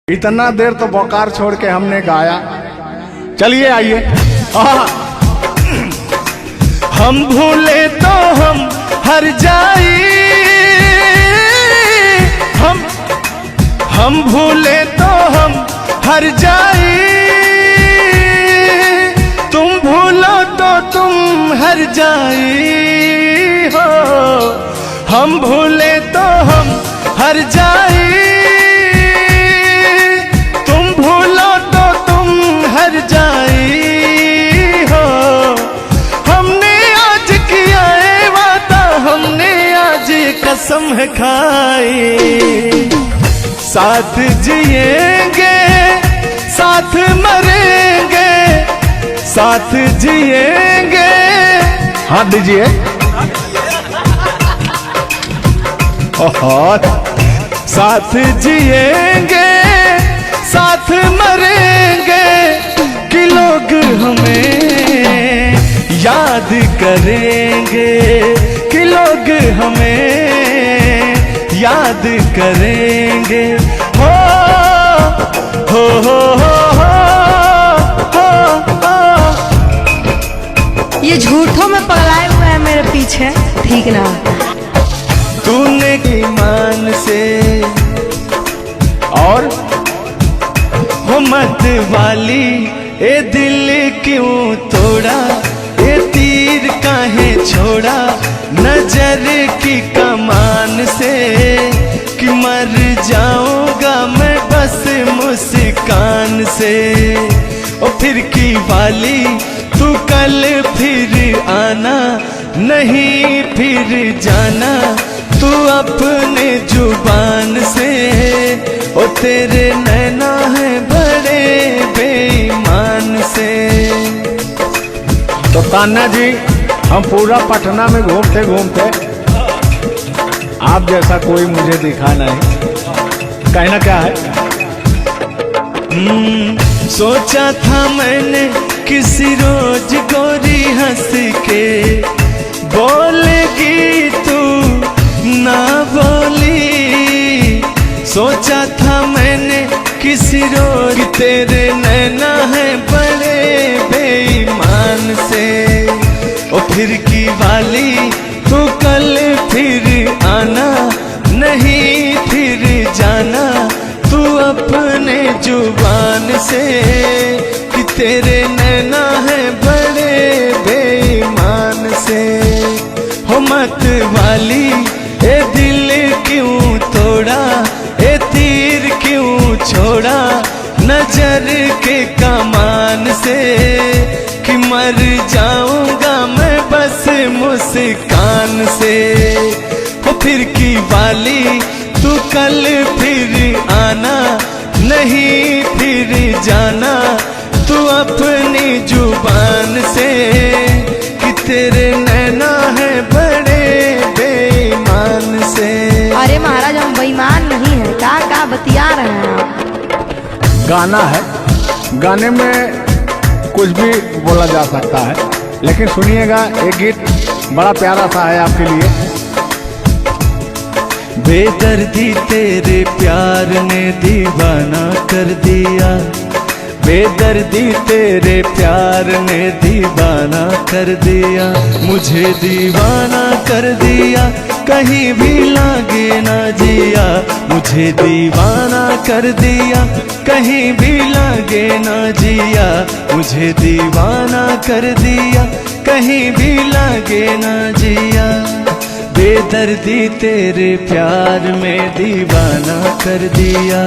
इतना देर तो बोकार छोड़ के हमने गाया। चलिए आइए। हम भूले तो हम हर जाई, हम भूले तो हम हर जाई, तुम भूलो तो तुम हर जाई हो। हम भूले तो हम हर जाई, तुम भूलो तो तुम हर जाई हो। हमने आज किया है वादा, हमने आज कसम है खाई, साथ जिएंगे साथ मरेंगे, साथ जिएंगे। हाथ दीजिए। साथ जिएंगे साथ मरेंगे, कि लोग हमें याद करेंगे, कि लोग हमें याद करेंगे। हो हो हो हो हो हो। ये झूठों में पगलाए हुए हैं मेरे पीछे, ठीक ना। तूने ईमान से और हो मत वाली, ए दिल क्यों तोड़ा, ए तीर काहे छोड़ा, नजर की कमान से, कि मर जाऊंगा मैं बस मुस्कान से। ओ फिर की वाली तू कल फिर आना, नहीं फिर जाना तू अपने जुबान से। ओ तेरे नैना है बड़े बेईमान से। तो तान्या जी, हम पूरा पटना में घूमते घूमते आप जैसा कोई मुझे दिखा नहीं। कहना क्या है? सोचा था मैंने किसी रोज गोरी हंस के बोलेगी तू ना बोली। सोचा था मैंने किसी रोज, तेरे नैना है बड़े बेईमान से। ओ फिर की वाली तू कल फिर आना, नहीं फिर जाना तू अपने जुबान से, कि तेरे नैना है बड़े बेईमान से। हो मत वाली, ए दिल क्यों तोड़ा, ए तीर क्यों छोड़ा, नजर के कमान से, कि मर जाऊंगा मैं बस मुस्कान से। हो फिर की वाली तू कल फिर आना, नहीं फिर जाना तू अपनी जुबान से, कि तेरे नैना है बड़े बेईमान से। अरे महाराज, हम बेईमान नहीं है, का बतिया रहे हैं आप। गाना है, गाने में कुछ भी बोला जा सकता है, लेकिन सुनिएगा, एक गीत बड़ा प्यारा सा है आपके लिए। बेदर्दी तेरे प्यार ने दीवाना कर दिया, बेदर्दी तेरे प्यार ने दीवाना कर दिया, मुझे दीवाना कर दिया, कहीं भी लागे ना जिया, मुझे दीवाना कर दिया, कहीं भी लागे ना जिया, मुझे दीवाना कर दिया, कहीं भी लागे ना जिया। बेदर्दी तेरे प्यार में दीवाना कर दिया,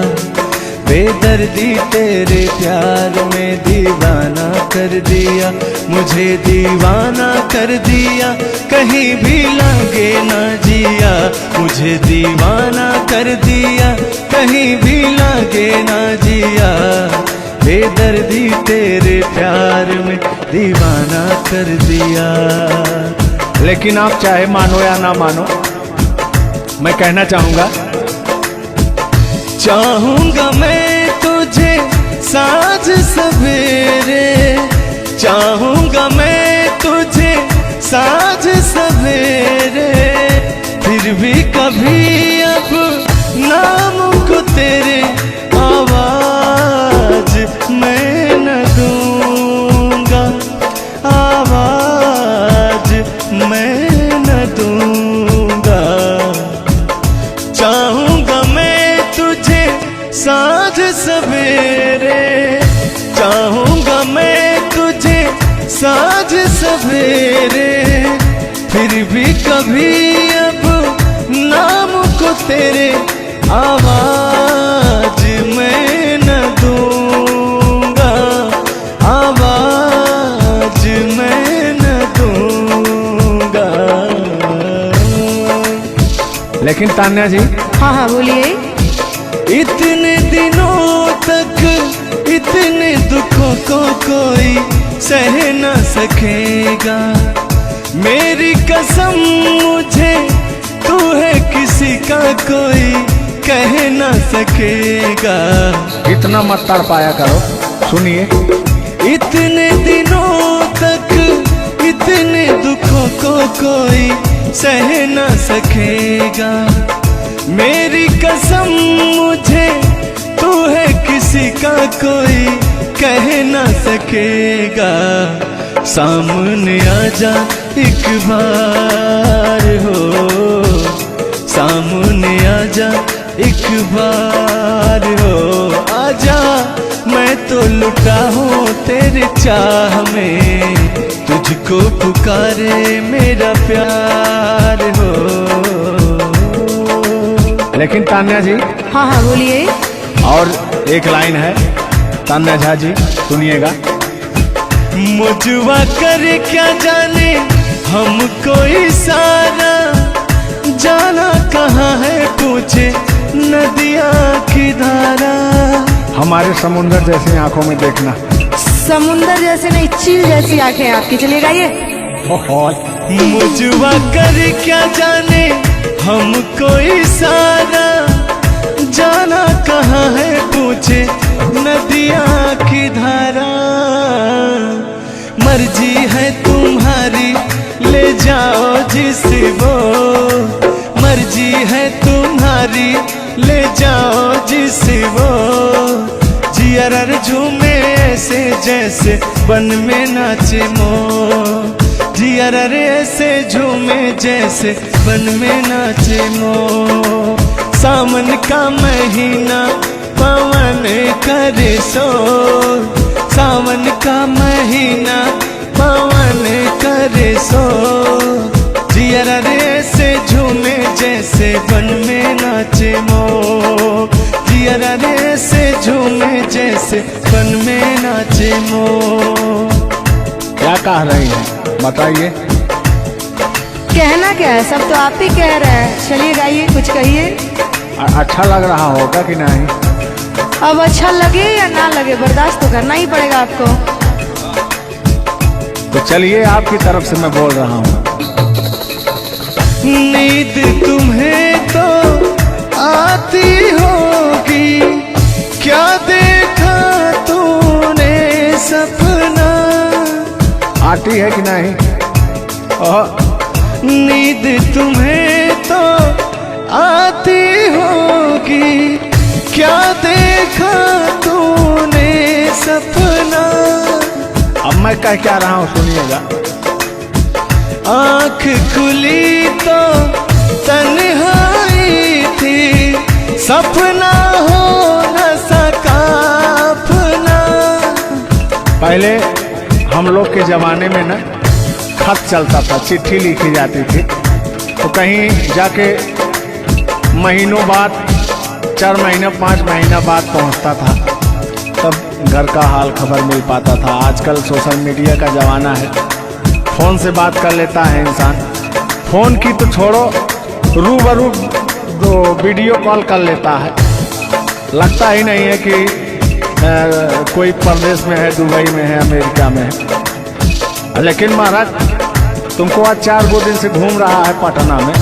बेदर्दी तेरे प्यार में दीवाना कर दिया, मुझे दीवाना कर दिया, कहीं भी लागे ना जिया, मुझे दीवाना कर दिया, कहीं भी लागे ना जिया। बेदर्दी तेरे प्यार में दीवाना कर दिया। लेकिन आप चाहे मानो या ना मानो, मैं कहना चाहूंगा, चाहूंगा मैं तुझे साँझ सवेरे, चाहूंगा मैं तुझे साँझ सवेरे, फिर भी कभी अब नाम को तेरे आवाज साँझ सवेरे, चाहूंगा मैं तुझे साँझ सवेरे, फिर भी कभी अब नाम को तेरे आवाज मैं न दूंगा, आवाज मैं न दूंगा। लेकिन तान्या जी, हाँ हाँ बोलिए। इतने दिनों तक इतने दुखों को कोई सह न सकेगा, मेरी कसम मुझे तू है किसी का कोई कह न सकेगा। इतना मत तड़पाया करो, सुनिए। इतने दिनों तक इतने दुखों को कोई सह न सकेगा, मेरी कसम मुझे तू है किसी का कोई कह न सकेगा। सामने आजा एक बार हो, सामने आजा एक बार हो, आजा मैं तो लुटा हूँ तेरे चाह में, तुझको पुकारे मेरा प्यार हो। लेकिन तान्या जी, हाँ हाँ बोलिए। और एक लाइन है, तान्या झा जी सुनिएगा। मुझवा करे क्या जाने हमको इशारा, जाना कहाँ है पूछे नदिया की धारा। हमारे समुंदर जैसी आंखों में देखना। समुंदर जैसे नहीं, चील जैसी आंखें आपकी। चलिएगा ये। मुझवा करे क्या जाने हमको इशारा, जाना कहाँ है पूछे नदिया की धारा। मर्जी है तुम्हारी ले जाओ जिस वो, मर्जी है तुम्हारी ले जाओ जिस वो, जियर झूमे ऐसे जैसे बन में नाचे मो, जियर ऐसे झूमे जैसे बन में नाचे मो। सावन का महीना पवन करे सो, सावन का महीना पवन करे सो, जियर ऐसे झूमे जैसे बन में नाचे मो, जियर ऐसे झूमे जैसे बन में नाचे मो। क्या कह रही हैं बताइए। कहना क्या है, सब तो आप ही कह रहे हैं। चलिए गाइए, कुछ कहिए। अच्छा लग रहा होगा कि नहीं? अब अच्छा लगे या ना लगे, बर्दाश्त तो करना ही पड़ेगा आपको। तो चलिए, आपकी तरफ से मैं बोल रहा हूँ। नींद तुम्हें तो आती होगी, क्या देखा तूने सपना। आती है कि नहीं? नींद तुम्हें तो आती होगी, क्या देखा तूने सपना। अब मैं कह क्या रहा हूँ सुनिएगा। आँख खुली तो तन्हाई थी, सपना हो न सका अपना। पहले हम लोग के जमाने में ना खत चलता था, चिट्ठी लिखी जाती थी, तो कहीं जाके महीनों बाद, 4 महीना 5 महीना बाद पहुंचता था, तब घर का हाल खबर मिल पाता था। आजकल सोशल मीडिया का ज़माना है, फ़ोन से बात कर लेता है इंसान। फ़ोन की तो छोड़ो, रूबरू वीडियो कॉल कर लेता है। लगता ही नहीं है कि कोई परदेश में है, दुबई में है, अमेरिका में है। लेकिन महाराज, तुमको आज 4 दिन से घूम रहा है पटना में,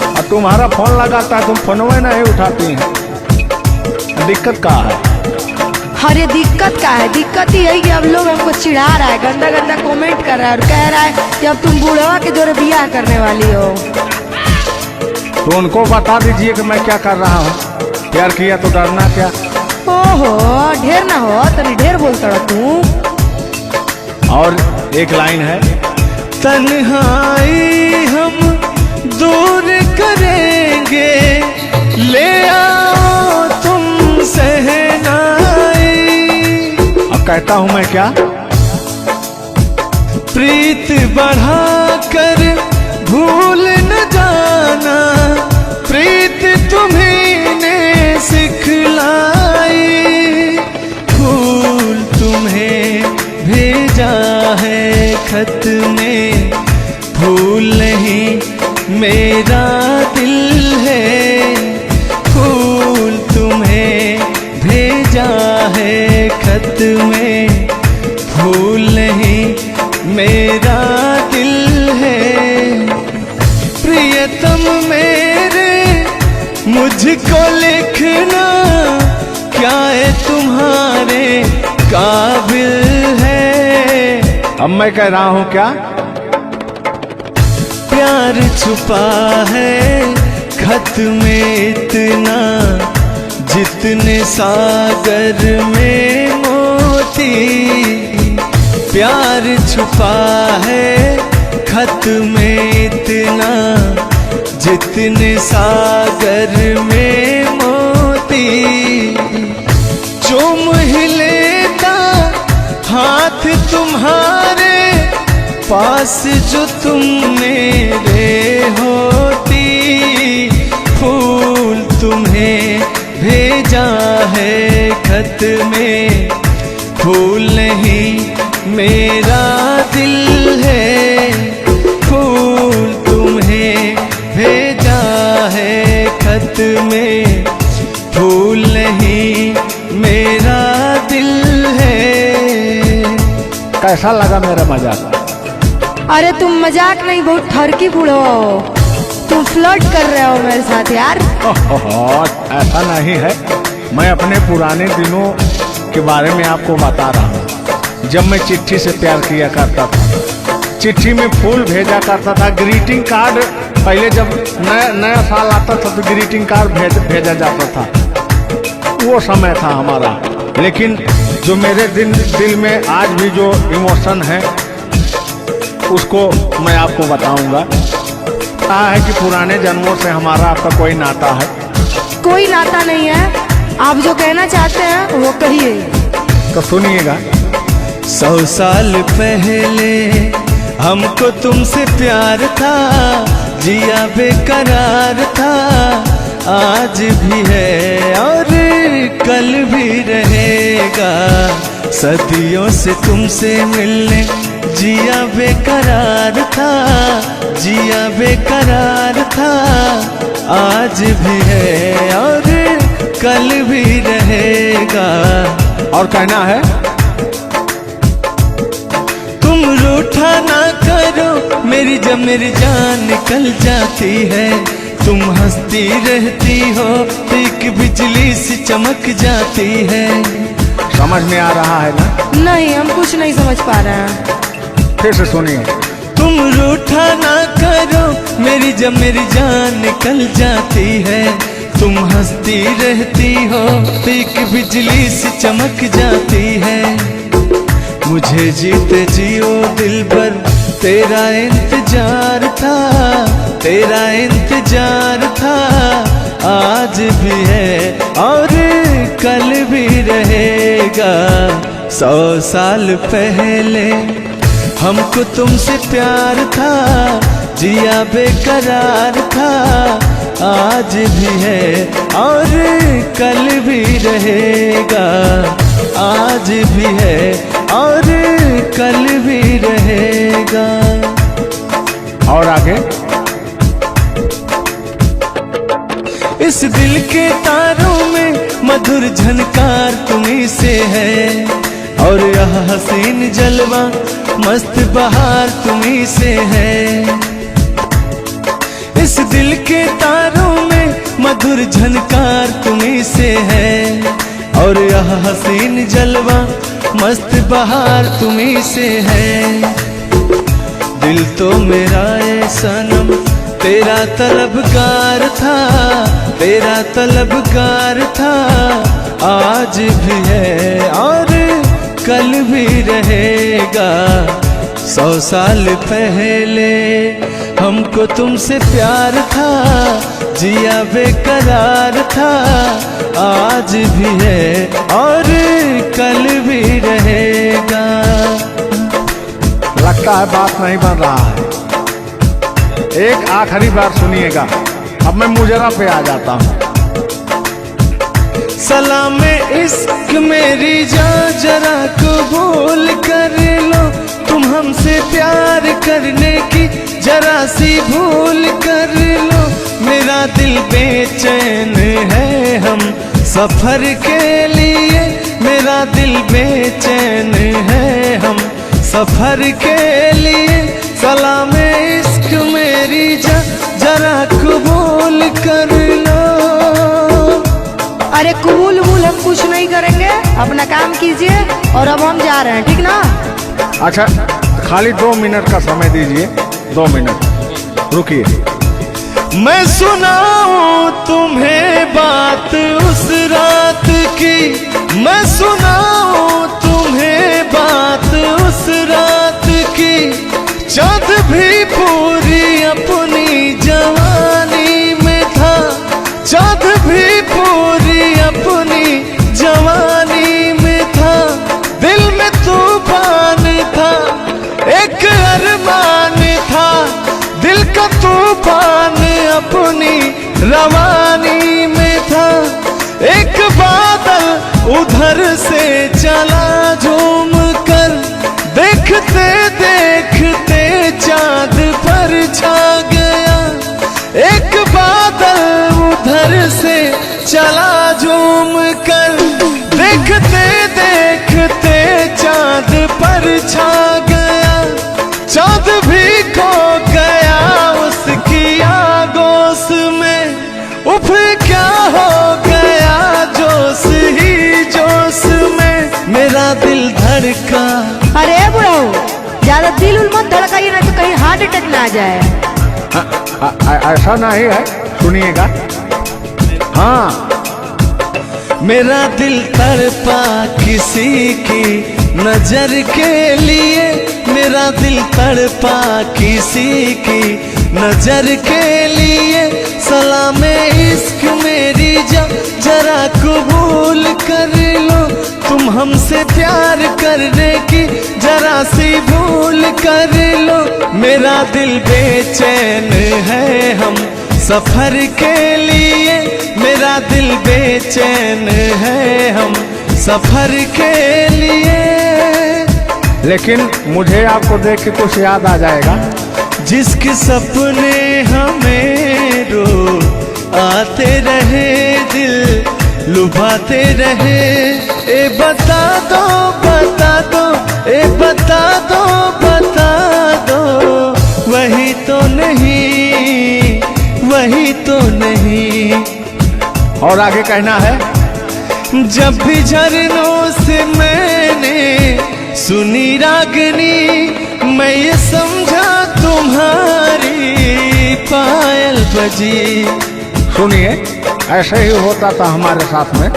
और तुम्हारा फ़ोन लगाता है, तुम फोनवे नहीं उठाती हैं। दिक्कत क्या है? अरे दिक्कत क्या है? दिक्कत ही है कि अब लोग हमको चिढ़ा रहा है, गंदा गंदा कमेंट कर रहा है और कह रहा है कि अब तुम बूढ़वा के जोरे बियाह करने वाली हो। तो उनको बता दीजिए कि मैं क्या कर रहा हूँ। प्यार किया तो डरना क्या? ओहो, ढेर ना हो, तनी ढेर बोलता रहा तू। और एक लाइन है, तन्हाई हम दूर करेंगे, ले आओ तुम सह कहता हूं मैं क्या? प्रीत बढ़ाकर भूल न जाना, प्रीत तुम्हीं ने सिखलाई। फूल तुम्हें भेजा है खत में, फूल नहीं मेरा दिल है। फूल तुम्हें भेजा है खत में, फूल नहीं मेरा दिल है। प्रियतम मेरे मुझको लिखना, क्या है तुम्हारे काबिल है। अब मैं कह रहा हूं क्या? प्यार छुपा है खत में इतना, जितने सागर में मोती। प्यार छुपा है खत में इतना, जितने सागर में मोती। चूम ही लेता हाथ तुम्हारे, पास जो तुम मेरे होती। फूल तुम्हें भेजा है खत में, फूल नहीं मेरा दिल है। फूल तुम्हें भेजा है खत में, फूल नहीं मेरा दिल है। कैसा लगा मेरा मजाक? अरे तुम मजाक नहीं, बहुत ठरकी बूढ़ो हो। तुम फ्लर्ट कर रहे हो मेरे साथ यार। ऐसा नहीं है, मैं अपने पुराने दिनों के बारे में आपको बता रहा हूँ। जब मैं चिट्ठी से प्यार किया करता था, चिट्ठी में फूल भेजा करता था, ग्रीटिंग कार्ड। पहले जब नया साल आता था तो ग्रीटिंग कार्ड भेजा जाता था, वो समय था हमारा। लेकिन जो मेरे दिल में आज भी जो इमोशन है, उसको मैं आपको बताऊंगा। कहा है कि पुराने जन्मों से हमारा आपका कोई नाता है। कोई नाता नहीं है, आप जो कहना चाहते हैं वो कहिए। तो सुनिएगा। 100 साल पहले हमको तुमसे प्यार था, जिया बेकरार था। आज भी है और कल भी रहेगा, सदियों से तुमसे मिलने जिया बेकरार था, जिया बेकरार था। आज भी है और कल भी रहेगा। और कहना है, तुम रूठा ना करो मेरी, जब मेरी जान निकल जाती है। तुम हंसती रहती हो, एक बिजली सी चमक जाती है। समझ में आ रहा है ना? नहीं, हम कुछ नहीं समझ पा रहे हैं। फिर से सुनिए। तुम रूठा ना करो मेरी, जब मेरी जान निकल जाती है। तुम हंसती रहती हो, एक बिजली सी चमक जाती है। मुझे जीते जियो दिल भर तेरा इंतजार था, तेरा इंतजार था। आज भी है और कल भी रहेगा। 100 साल पहले हमको तुमसे प्यार था, जिया बेकरार था। आज भी है और कल भी रहेगा। आज भी है और कल भी रहेगा। और आगे, इस दिल के तारों में मधुर झनकार तुम्हीं से है, और यह हसीन जलवा मस्त बहार तुम्हीं से है। इस दिल के तारों में मधुर झनकार तुम्हीं से है, और यह हसीन जलवा मस्त बहार तुम्हीं से है। दिल तो मेरा है सनम तेरा तलबगार था, तेरा तलबगार था। आज भी है और कल भी रहेगा। 100 साल पहले हमको तुमसे प्यार था, जिया बेकरार था। आज भी है और कल भी रहेगा। लगता है बात नहीं बन रहा है। एक आखिरी बार सुनिएगा, अब मैं मुजरा पे आ जाता हूँ। सलाम इश्क मेरी जान जरा कबूल कर लो, तुम हमसे प्यार करने की जरा सी भूल कर लो। मेरा दिल बेचैन है हम सफर के लिए, मेरा दिल बेचैन है हम सफर के लिए। सलाम इश्क मेरी जरा कबूल कर लो। अरे कबूल वबूल हम कुछ नहीं करेंगे, अपना काम कीजिए और अब हम जा रहे हैं, ठीक ना? अच्छा, खाली 2 मिनट का समय दीजिए, 2 मिनट रुकिए। मैं सुनाऊं तुम्हें बात उस रात की, मैं सुनाऊं तुम्हें बात उस रात की। चाँद भी पूरी अपनी जवानी में था, चाँद भी पूरी अपनी जवानी में था। दिल में तूफान था, एक अरमान था, दिल का तूफान अपनी रवानी में था। एक बादल उधर से चला झूम कर, देखते देखते चाँद पर छा गया। एक बादल उधर से चला झूम कर, देखते देखते चाँद पर छा गया। चाँद भी खो गया उसकी आगोश में, उफ क्या हो गया जोश ही जोश में। मेरा दिल धड़का। अरे बुढ़ाऊ, ज्यादा दिल उल मत धड़काइए ना तो कहीं हार्ट अटैक ना आ जाए। ऐसा नहीं है, सुनिएगा। हाँ, मेरा दिल तड़पा किसी की नजर के लिए, मेरा दिल तड़पा किसी की नजर के लिए। सलाम इश्क मेरी जरा कबूल कर लो, तुम हमसे प्यार करने की जरा सी भूल कर लो। मेरा दिल बेचैन है हम सफर के लिए, मेरा दिल बेचैन है हम सफर के लिए। लेकिन मुझे आपको देख के कुछ याद आ जाएगा। जिसके सपने हमें रो आते रहे, दिल लुभाते रहे। ए बता दो बता दो, ए बता दो बता दो, वही तो नहीं, वही तो नहीं। और आगे कहना है, जब भी झरनों से मैंने सुनी रागनी, मैं ये समझा तुम्हारी पायल बजी। सुनिए, ऐसे ही होता था हमारे साथ में।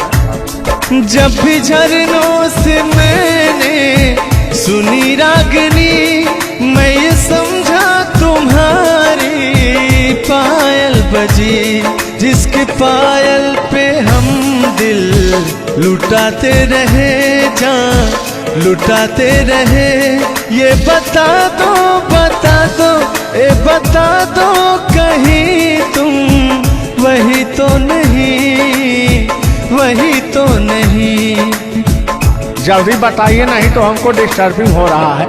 जब भी झरनों से मैंने सुनी रागनी, मैं ये समझा तुम्हारी पायल बजी। जिसके पायल पे हम दिल लुटाते रहे, जान लुटाते रहे। ये बता दो बता दो, ए बता दो कहीं तुम वही तो नहीं, वही तो नहीं। जल्दी बताइए, नहीं तो हमको डिस्टर्बिंग हो रहा है।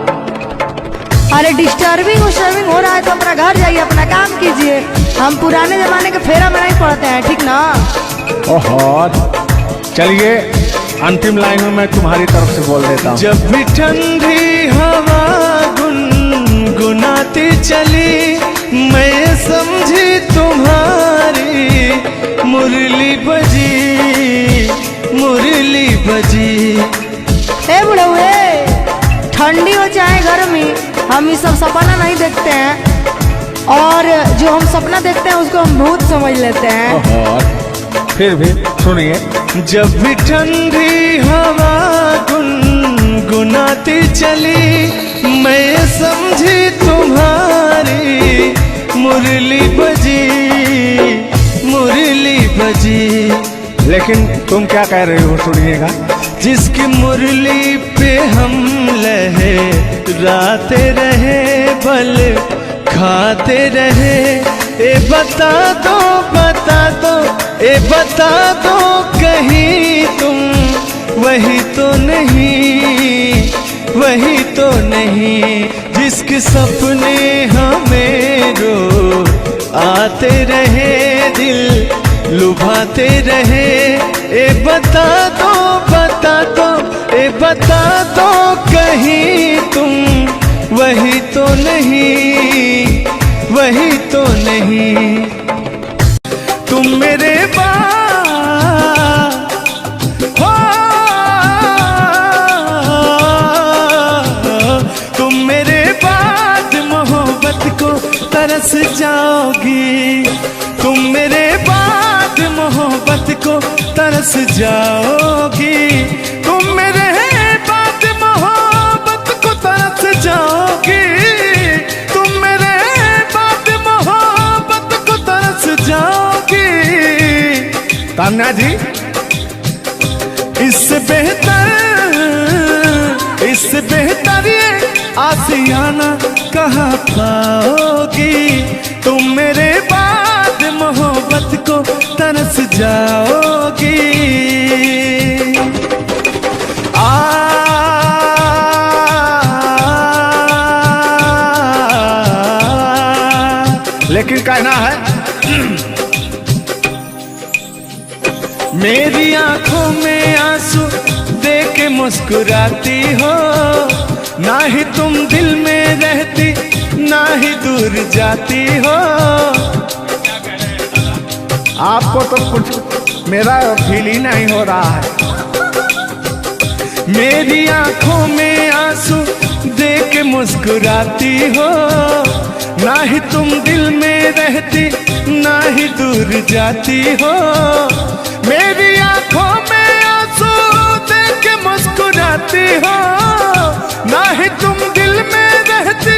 अरे डिस्टर्बिंग हो रहा है तो अपना घर जाइए, अपना काम कीजिए। हम पुराने जमाने के फेरा में नहीं पड़ते हैं, ठीक ना? ओहो, चलिए अंतिम लाइन में मैं तुम्हारी तरफ से बोल देता हूँ। जब भी ठंडी हवा गुनगुनाती चली, मैं समझी तुम्हारी मुरली बजी, मुरली बजी। ए बुढ़ऊ, ठंडी हो चाहे गर्मी, हम ये सब सपना नहीं देखते हैं, और जो हम सपना देखते हैं उसको हम भूत समझ लेते हैं। ओहो, फिर भी सुनिए। जब भी ठंडी हवा गुनगुनाती चली, मैं समझी तुम्हारी मुरली बजी, मुरली बजी। लेकिन तुम क्या कह रही हो, सुनिएगा। जिसकी मुरली पे हम लहराते रहे, बल खाते रहे। ए बता दो, बता दो, ए बता दो कहीं तुम वही तो नहीं, वही तो नहीं। जिसके सपने हमें रो आते रहे, दिल लुभाते रहे। ए बता दो, बता दो, ए बता दो कहीं तुम वही तो नहीं, वही तो नहीं। तुम मेरे हो, तुम मेरे बाद मोहब्बत को तरस जाओगी, तुम मेरे बाद मोहब्बत को तरस जाओगी, तुम मेरे बाद मोहब्बत को तरस जाओगी, तुम मेरे बाद मोहब्बत को तरस जाओगी। तान्या जी, इससे बेहतर ये आसियाना कहाँ पाओगी, तुम मेरे बाद मोहब्बत को तरस जाओगी। लेकिन कहना है मेरी आंखों में आंसू देख के मुस्कुराती हो, ना ही तुम दिल में रहती, ना ही दूर जाती हो। आपको तो कुछ मेरा फील ही नहीं हो रहा है। मेरी आंखों में आंसू देख के मुस्कुराती हो, ना ही तुम दिल में रहती, ना ही दूर जाती हो। मेरी आंखों में आंसू देख के मुस्कुराती हो, ना ही तुम दिल में रहती,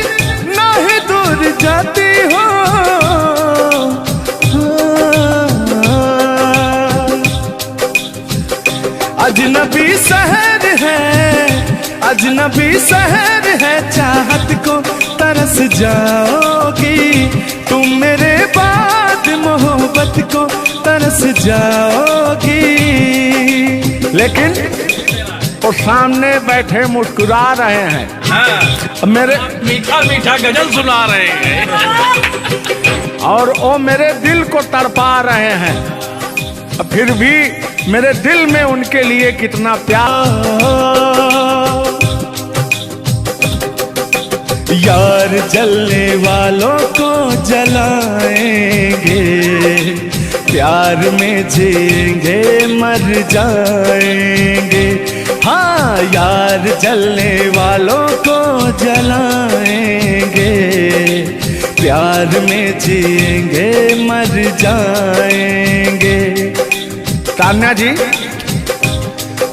ना ही दूर जाती हो। अजनबी शहर है, अजनबी शहर है, चाहत को तरस जाओगी, तुम मेरे बाद मोहब्बत को तरस जाओगी। लेकिन वो सामने बैठे मुस्कुरा रहे हैं। हाँ, मेरे मीठा मीठा गजल सुना रहे हैं और वो मेरे दिल को तड़पा रहे हैं। फिर भी मेरे दिल में उनके लिए कितना प्यार। यार जलने वालों को जलाएंगे, प्यार में जिएंगे मर जाएंगे। हाँ, यार जलने वालों को जलाएंगे, प्यार में जिएंगे मर जाएंगे। तान्या जी,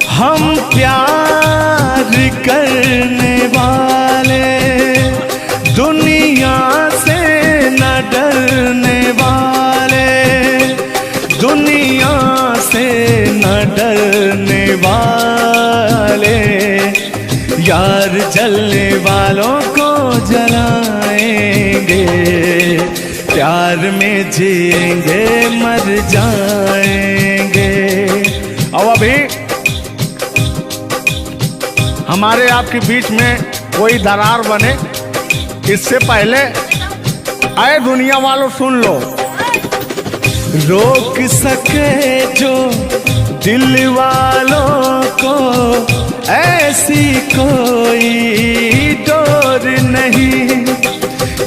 हम प्यार करने वाले दुनिया से न डरने वाले, दुनिया से न डरने वाले। यार जलने वालों को जलाएंगे, प्यार में जिएंगे मर जाएंगे। और अभी हमारे आपके बीच में कोई दरार बने इससे पहले आए दुनिया वालों सुन लो। रोक सके जो दिल वालों को ऐसी कोई डोर नहीं,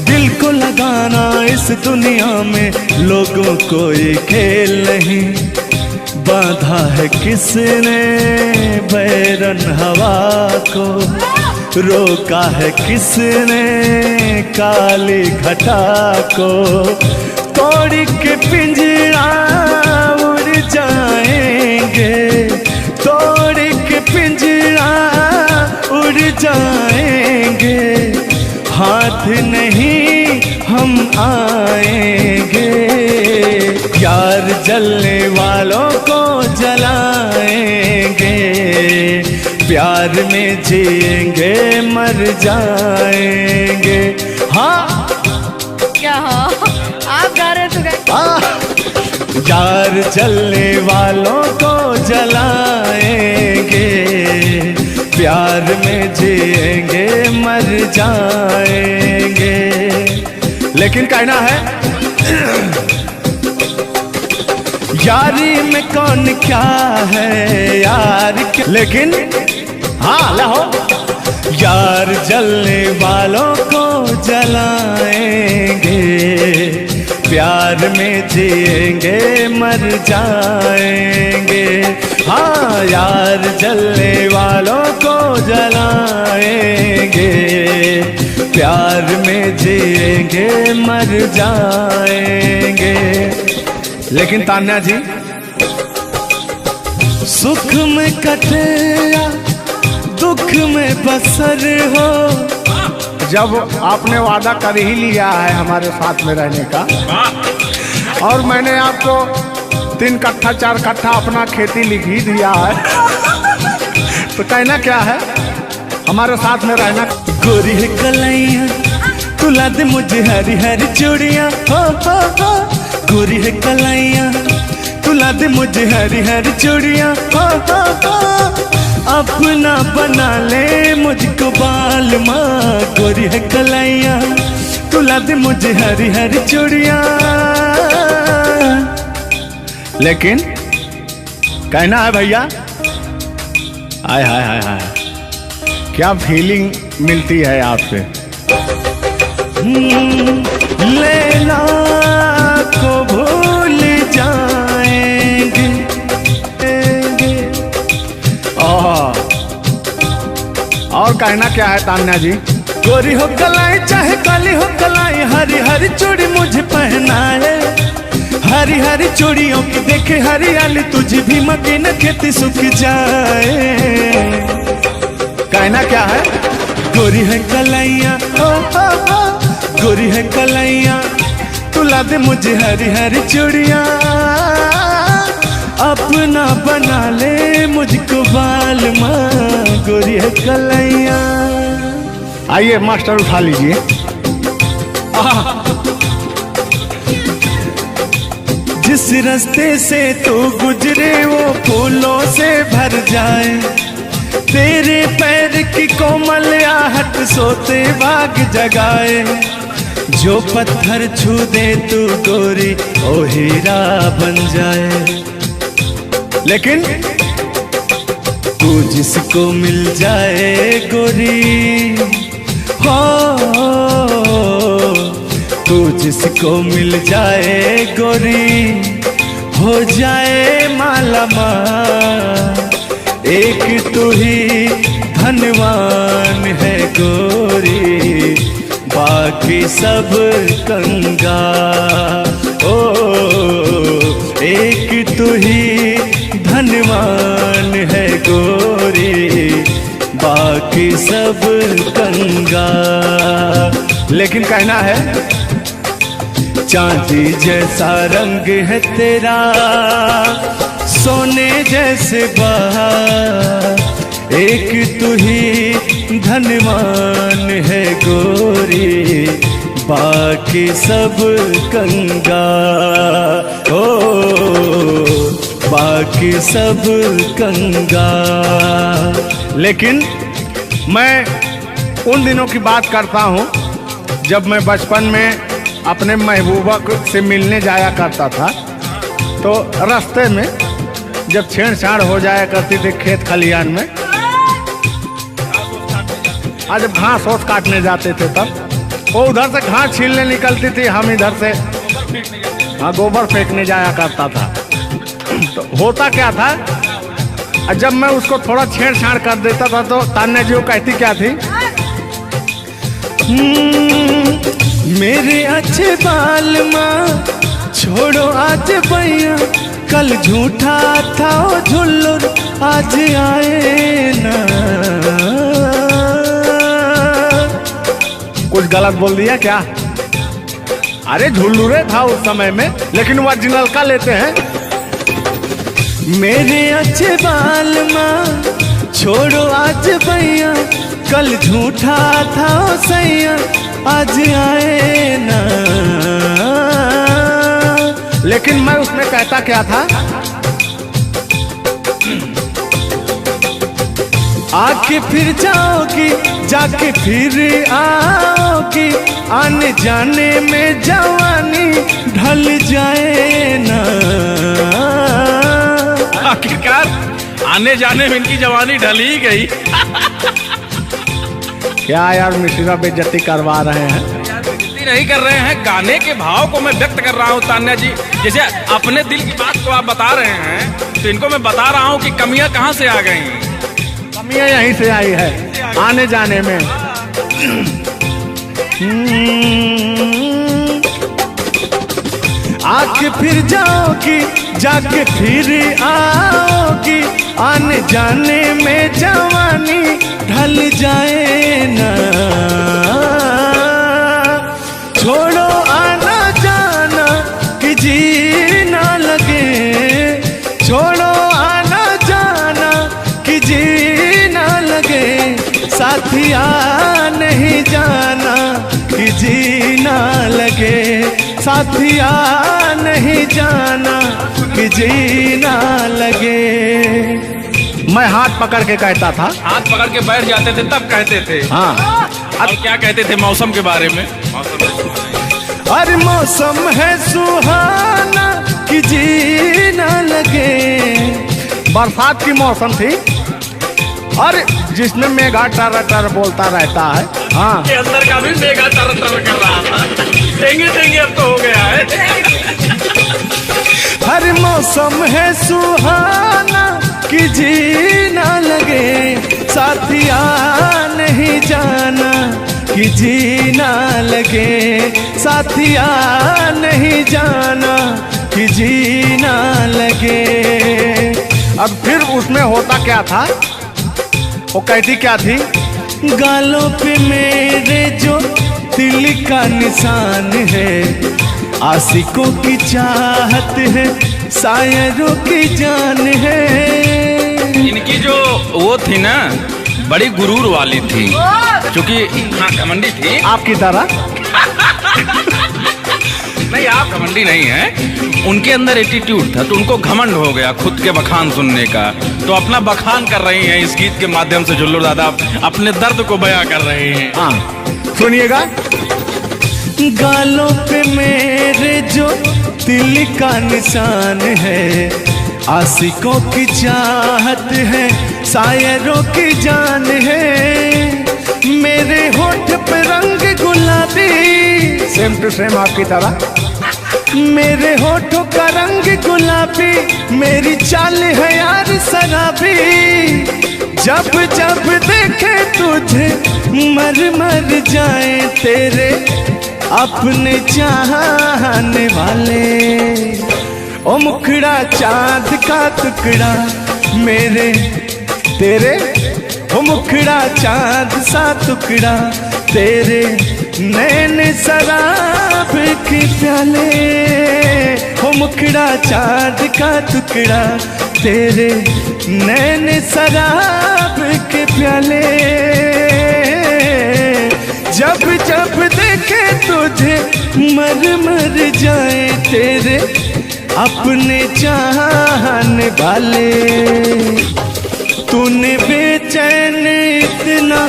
दिल को लगाना इस दुनिया में लोगों को ये खेल नहीं। बांधा है किसने बैरन हवा को, रोका है किसने काली घटा को। तोड़ के पिंजरा उड़ जाएंगे, तोड़ के पिंजरा उड़ जाएंगे। हाथ नहीं हम आएंगे, यार जलने वालों को जलाएंगे। प्यार में जिएंगे मर जाएंगे। हाँ क्या हाँ आप गा रहे तो यार जलने वालों को जलाएंगे, प्यार में जिएंगे मर जाएंगे। लेकिन कहना है यारी में कौन क्या है यार क्या, लेकिन हाँ लहो यार जलने वालों को जलाएंगे, प्यार में जिएंगे मर जाएंगे। हाँ यार जलने वालों को जलाएंगे, प्यार में जिएंगे मर जाएंगे। लेकिन तान्या जी सुख में कटे या दुख में बसर हो, जब आपने वादा कर ही लिया है हमारे साथ में रहने का, और मैंने आपको 3 कट्ठा 4 कट्ठा अपना खेती लिख ही दिया है, तो कहना क्या है हमारे साथ में रहना। गोरी है कलाइया तुला दे मुझे हरी हरी चूड़ियाँ, हो गोरी है कलाइया तुला दे मुझे हरी हरी चूड़ियाँ, हो अपना बना ले मुझको बाल माँ। गोरी है कलाइया तुला दे मुझे हरी हरी चूड़ियाँ। लेकिन कहना है भैया, हाय हाय हाय हाय क्या फीलिंग मिलती है आपसे। लैला को भूल जाएंगे। और कहना क्या है तान्या जी। गोरी हो कलाई चाहे काली हो कलाई, हरी हरी चूड़ी मुझे पहनाए, हरी हरी चूड़ियों की देखे हरियाली, तुझे भी मके न खेती सूख जाए। कहना क्या है गोरी है कलाइया गोरी है कलाइया तुला दे मुझे हरी हरी चूड़ियाँ, अपना बना ले मुझको बाल माँ। गोरी है कलाइया। आइए मास्टर उठा लीजिए। जिस रास्ते से तू गुजरे वो फूलों से भर जाए, तेरे पैर की कोमल आहट सोते भाग जगाए। जो पत्थर छू दे तू गोरी ओ हीरा बन जाए। लेकिन तू जिसको मिल जाए गोरी, हो तू जिसको मिल जाए गोरी, हो जाए माला माल। एक तू ही धनवान है गोरी, बाकी सब कंगाल। ओ एक तू ही धनवान है गोरी, बाकी सब कंगाल। लेकिन कहना है चांदी जैसा रंग है तेरा, सोने जैसे बहार। एक तू ही धनवान है गोरी, बाकी सब कंगाल। ओ बाकी सब कंगाल। लेकिन मैं उन दिनों की बात करता हूँ जब मैं बचपन में अपने महबूबा से मिलने जाया करता था, तो रास्ते में जब छेड़छाड़ हो जाया करती थी खेत खलिहान में, आज जब घास ओस काटने जाते थे तब वो उधर से घास छीलने निकलती थी, हम इधर से गोबर फेंकने जाया करता था। तो होता क्या था, जब मैं उसको थोड़ा छेड़छाड़ कर देता था तो तान्या जी वो कहती क्या थी, मेरे अच्छे बाल माँ छोड़ो आज भैया, कल झूठा था वो झुल्लुर आज आए ना। कुछ गलत बोल दिया क्या? अरे झुल्लुरे था उस समय में, लेकिन ओरिजिनल का लेते हैं। मेरे अच्छे बाल माँ छोड़ो आज भैया, कल झूठा था ओ सैया, आज आए ना। लेकिन मैं उसमें कहता क्या था, आके फिर जाओगी, जाके फिर आओगी, आने जाने में जवानी ढल जाए ना। आखिरकार आने जाने में इनकी जवानी ढल ही गई। क्या यार मिश्रा बेइज्जती करवा रहे हैं। बेइज्जती नहीं कर रहे हैं, गाने के भाव को मैं व्यक्त कर रहा हूँ तान्या जी। जैसे अपने दिल की बात को आप बता रहे हैं, तो इनको मैं बता रहा हूँ कि कमियां कहाँ से आ गई। कमियां यहीं से आई है आने जाने में। आके फिर जाओगी, जाके फिर आओगी, आने जाने में जवानी ढल जाए ना। छोड़ो आना जाना कि जी ना लगे, छोड़ो आना जाना कि जी ना लगे, साथिया नहीं जाना कि जी ना लगे, साथिया नहीं जाना कि जी ना लगे। मैं हाथ पकड़ के कहता था, हाथ पकड़ के बैठ जाते थे तब कहते थे। हाँ अब क्या कहते थे मौसम के बारे में? अरे मौसम है सुहाना कि जी ना लगे। बरसात की मौसम थी और जिसमें मेघा टर टर बोलता रहता है। हाँ के अंदर का भी मेघा तर तर कर रहा था। देंगे देंगे अब तो हो गया है। हर मौसम है सुहाना कि जी ना लगे, साथिया नहीं जाना कि जी ना लगे, साथिया नहीं जाना कि जी ना लगे। अब फिर उसमें होता क्या था, वो कहती क्या थी, गालों पे मेरे जो दिल का निशान है, आशिकों की चाहत है, शायरों की जान है। इनकी जो वो थी ना, बड़ी गुरूर वाली थी, क्योंकि हाँ घमंडी थी। आपकी तरह नहीं, आप घमंडी नहीं है, उनके अंदर एटीट्यूड था, तो उनको घमंड हो गया खुद के बखान सुनने का। तो अपना बखान कर रही हैं इस गीत के माध्यम से। जुल्लू दादा अपने दर्द को बयां कर रहे हैं। हाँ सुनिएगा। गालों पे मेरे जो दिल का निशान है, आशिकों की चाहत है, शायरों की जान है। मेरे होठ पे रंग गुलाबी, सेम टू सेम आपकी तरह। मेरे होठों का रंग गुलाबी, मेरी चाल है यार शराबी। जब जब देखे तुझे मर मर जाए तेरे अपने चाहने वाले। ओ मुखड़ा चांद का टुकड़ा मेरे तेरे, ओ मुखड़ा चांद सा टुकड़ा तेरे, नैन शराब के प्याले। ओ मुखड़ा चांद का टुकड़ा तेरे, नैन शराब के प्याले। जब जब देखे तुझे मर मर जाए तेरे अपने चाहने वाले। तूने बेचैन इतना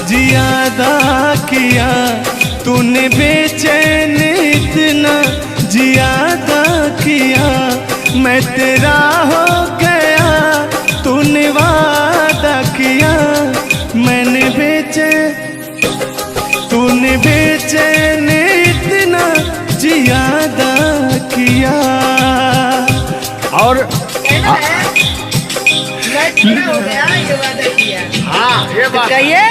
जियादा किया, तूने बेचैन इतना जियादा किया, मैं तेरा हो गया तूने वादा किया। मैंने तूने बेचैन इतना जियादा किया। और हो गया ये वादा किया। हाँ ये बात कहिए।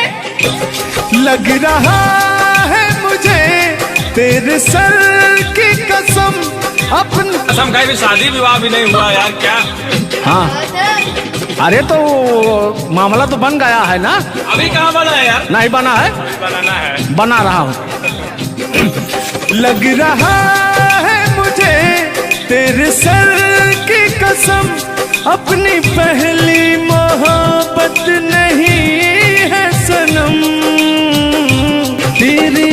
लग रहा है मुझे तेरे सर की कसम, अपन कसम खाई भी शादी विवाह भी नहीं हुआ यार, क्या? हाँ अरे तो मामला तो बन गया है ना। अभी कहाँ बना है यार? नहीं बना है, बनाना है। बना रहा हूँ। लग रहा है मुझे तेरे सर की कसम, अपनी पहली मोहब्बत नहीं है सनम, तेरे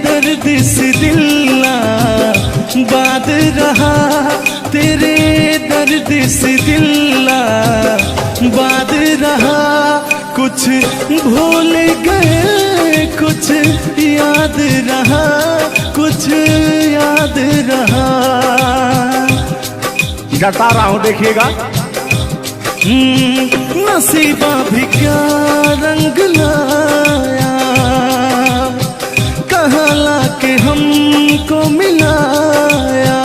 दर्द से दिल बाद रहा, तेरे दर्द से दिल बाद रहा। कुछ भूल गए कुछ याद रहा, कुछ याद रहा। जता रहा हूं देखिएगा। नसीबा भी क्या रंग लाया, कहाँ लाके हमको मिलाया।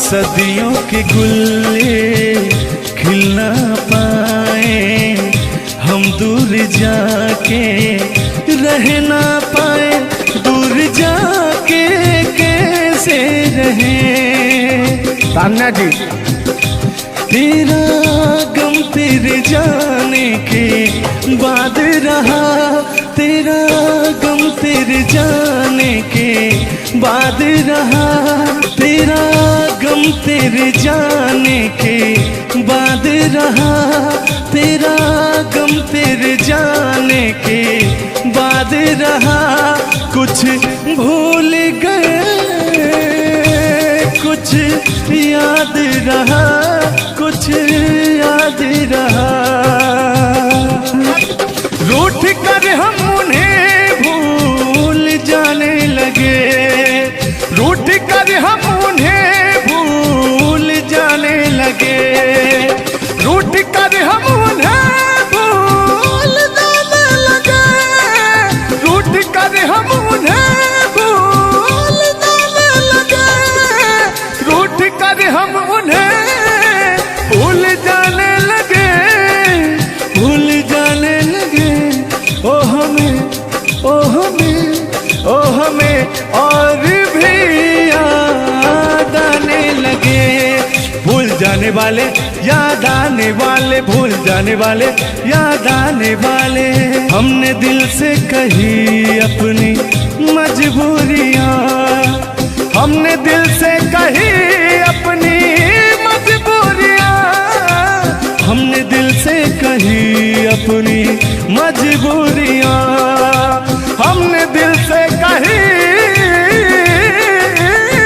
सदियों के गुल्ले खिल ना पाए, हम दूर जाके रह ना पाए, दूर जाके कैसे रहे। तान्या जी, तेरा गम तेरे जाने के बाद रहा, तेरा गम तेरे जाने के बाद रहा, तेरा गम तेरे जाने के बाद रहा, तेरा गम तेरे जाने के बाद रहा। कुछ भूल गए कुछ याद रहा, कुछ याद रहा। रूठ कर हम उन्हें भूल जाने लगे, रूठ कर हम उन्हें भूल जाने लगे, रूठ कर हम उन्हें भूल जाने लगे, रूठ कर हम उन्हें भूल जाने लगे, रूठ कर हम उन्हें भूल जाने लगे, भूल जाने लगे। ओ हमें, ओ हमें, ओ हमें और भी याद आने लगे। भूल जाने वाले याद आने वाले, भूल जाने वाले याद आने वाले। हमने दिल से कही अपनी मजबूरियाँ, हमने दिल से कही अपनी मजबूरियाँ, हमने दिल से कही अपनी मजबूरियाँ, हमने दिल से कही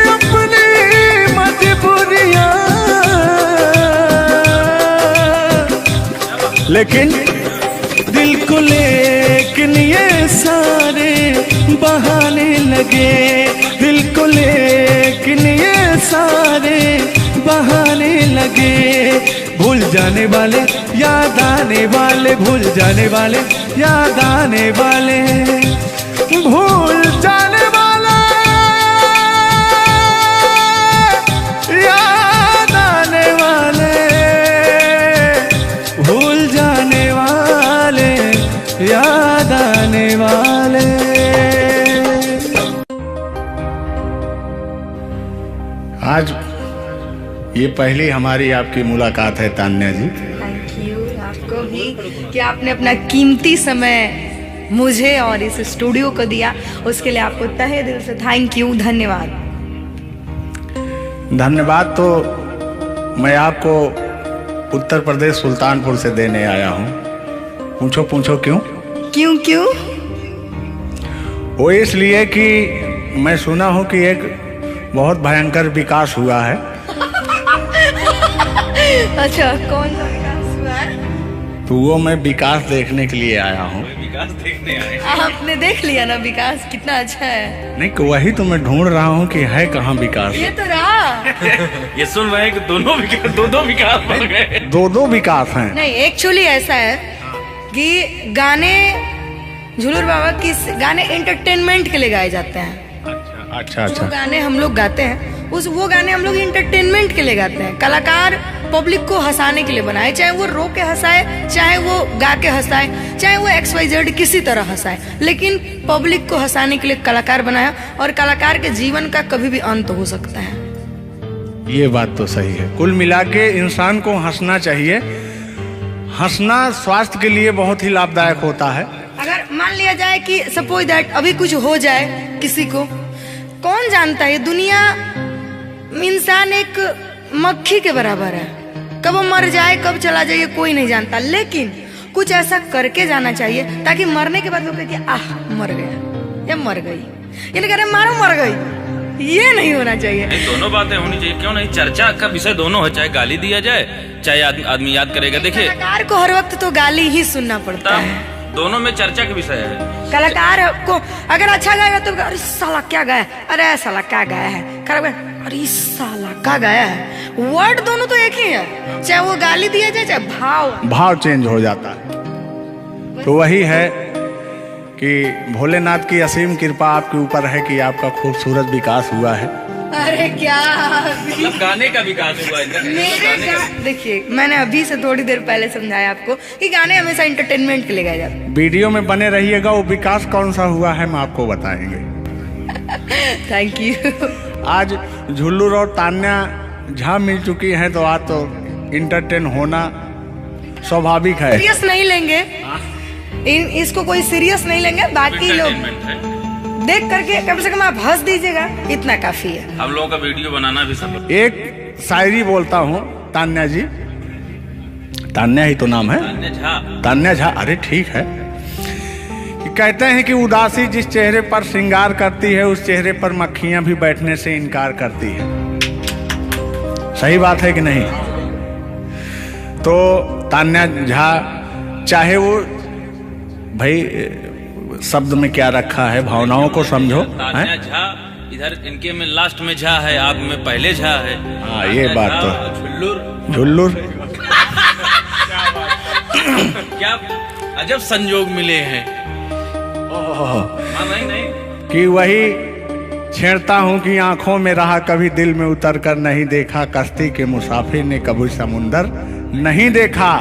अपनी मजबूरियाँ। लेकिन दिल को लेकिन ये सारे बहाने लगे, दिल को लेकिन ये सारे बहाने लगे। भूल जाने वाले याद आने वाले, भूल जाने वाले याद आने वाले, भूल जाने वाले याद आने वाले, भूल जाने वाले याद आने वाले। आज ये पहली हमारी आपकी मुलाकात है तान्या जी। थैंक यू आपको भी कि आपने अपना कीमती समय मुझे और इस स्टूडियो को दिया, उसके लिए आपको तहे दिल से थैंक यू, धन्यवाद। धन्यवाद तो मैं आपको उत्तर प्रदेश सुल्तानपुर से देने आया हूँ। पूछो पूछो क्यों? क्यों क्यों? वो इसलिए कि मैं सुना हूँ कि एक बहुत भयंकर विकास हुआ है। अच्छा, कौन सा विकास हुआ है? तो वो मैं विकास देखने के लिए आया हूँ। विकास देखने आए। आपने देख लिया ना विकास कितना अच्छा है? नहीं, वही तो मैं ढूंढ रहा हूँ कि है कहाँ विकास। ये तो रहा। ये सुन रहे हैं कि दोनों विकास, दो विकास बन गए। दो विकास हैं। नहीं, एक्चुअली ऐसा है कि गाने झूलूर बाबा की गाने एंटरटेनमेंट के लिए गाए जाते हैं। अच्छा जो गाने हम लोग गाते हैं वो गाने हम लोग इंटरटेनमेंट के लिए गाते हैं। कलाकार पब्लिक को हंसाने के लिए बनाए, चाहे वो रो के हंसाए, चाहे वो गा के हंसाए, चाहे वो XYZ किसी तरह हंसाए, लेकिन पब्लिक को हंसाने के लिए कलाकार बनाया। और कलाकार के जीवन का कभी भी अंत हो सकता है। ये बात तो सही है। कुल मिला के इंसान को हंसना चाहिए। हंसना स्वास्थ्य के लिए बहुत ही लाभदायक होता है। अगर मान लिया जाए कि सपोज दैट अभी कुछ हो जाए किसी को, कौन जानता है दुनिया इंसान एक मक्खी के बराबर है, कब वो मर जाए कब चला जाए कोई नहीं जानता, लेकिन कुछ ऐसा करके जाना चाहिए ताकि मरने के बाद लोग कहे कि आह मर गया या मर गई, ये नहीं कह रहे मारो मर गई, ये नहीं होना चाहिए। दोनों बातें होनी चाहिए, क्यों नहीं? चर्चा का विषय दोनों है, चाहे गाली दिया जाए चाहे आदमी याद करेगा। देखिए कलाकार को हर वक्त तो गाली ही सुनना पड़ता है, दोनों में चर्चा का विषय है। कलाकार को अगर अच्छा गाएगा तो अरे साला क्या गाया, अरे साला क्या गाया है, खराब गाया, अरे साला क्या गाया है। वर्ड दोनों तो एक ही है, चाहे वो गाली दिया जाए चाहे भाव चेंज हो जाता है। तो वही है कि भोलेनाथ की असीम कृपा आपके ऊपर है कि आपका खूबसूरत विकास हुआ है। अरे क्या मतलब गाने का विकास हुआ है। देखिए मैंने अभी से थोड़ी देर पहले समझाया आपको कि गाने हमेशा एंटरटेनमेंट के लिए गाए जाते हैं। वीडियो में बने रहिएगा, वो विकास कौन सा हुआ है हम आपको बताएंगे। Thank you. आज झुल्लू और तान्या झा मिल चुकी हैं, तो आज तो इंटरटेन होना स्वाभाविक है। सीरियस नहीं लेंगे, इसको कोई सीरियस नहीं लेंगे, बाकी लोग देख करके कम से कम आप हंस दीजिएगा, इतना काफी है। हम लोगों का वीडियो बनाना भी सब। एक शायरी बोलता हूँ तान्या जी, तान्या ही तो नाम है, तान्या झा। अरे ठीक है। कि कहते हैं कि उदासी जिस चेहरे पर श्रृंगार करती है उस चेहरे पर मक्खियां भी बैठने से इनकार करती है। सही बात है कि नहीं? तो तान्या झा, चाहे वो भाई शब्द में क्या रखा है, भावनाओं को समझो। तान्या झा इधर इनके में लास्ट में झा है, आप में पहले झा है। हाँ ये बात तो झुल्लुर क्या अजब संजोग मिले हैं। नहीं कि वही छेड़ता हूँ कि आंखों में रहा कभी दिल में उतर कर नहीं देखा, कश्ती के मुसाफिर ने कभी समुंदर नहीं देखा।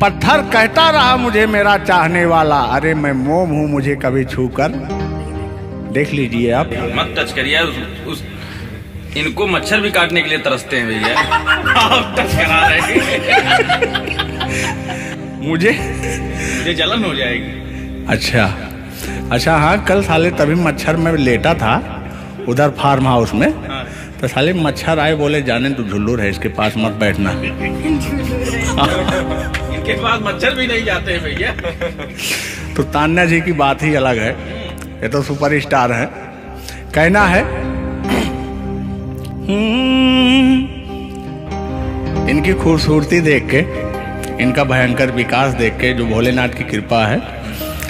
पत्थर कहता रहा मुझे मेरा चाहने वाला, अरे मैं मोम हूँ मुझे कभी छूकर देख लीजिए आप। मत टच करिए इनको, मच्छर भी काटने के लिए तरसते हैं भैया। आप टच करा रहे मुझे जलन हो जाएगी। अच्छा हाँ, कल साले तभी मच्छर में लेटा था उधर फार्म हाउस में। हाँ। तो साले मच्छर आए, बोले जाने तू झुल्लू है, इसके पास मत बैठना। इनके पास मच्छर भी नहीं जाते हैं भैया। तो तान्या जी की बात ही अलग है, ये तो सुपरस्टार है। कहना है इनकी खूबसूरती देख के, इनका भयंकर विकास देख के, जो भोलेनाथ की कृपा है।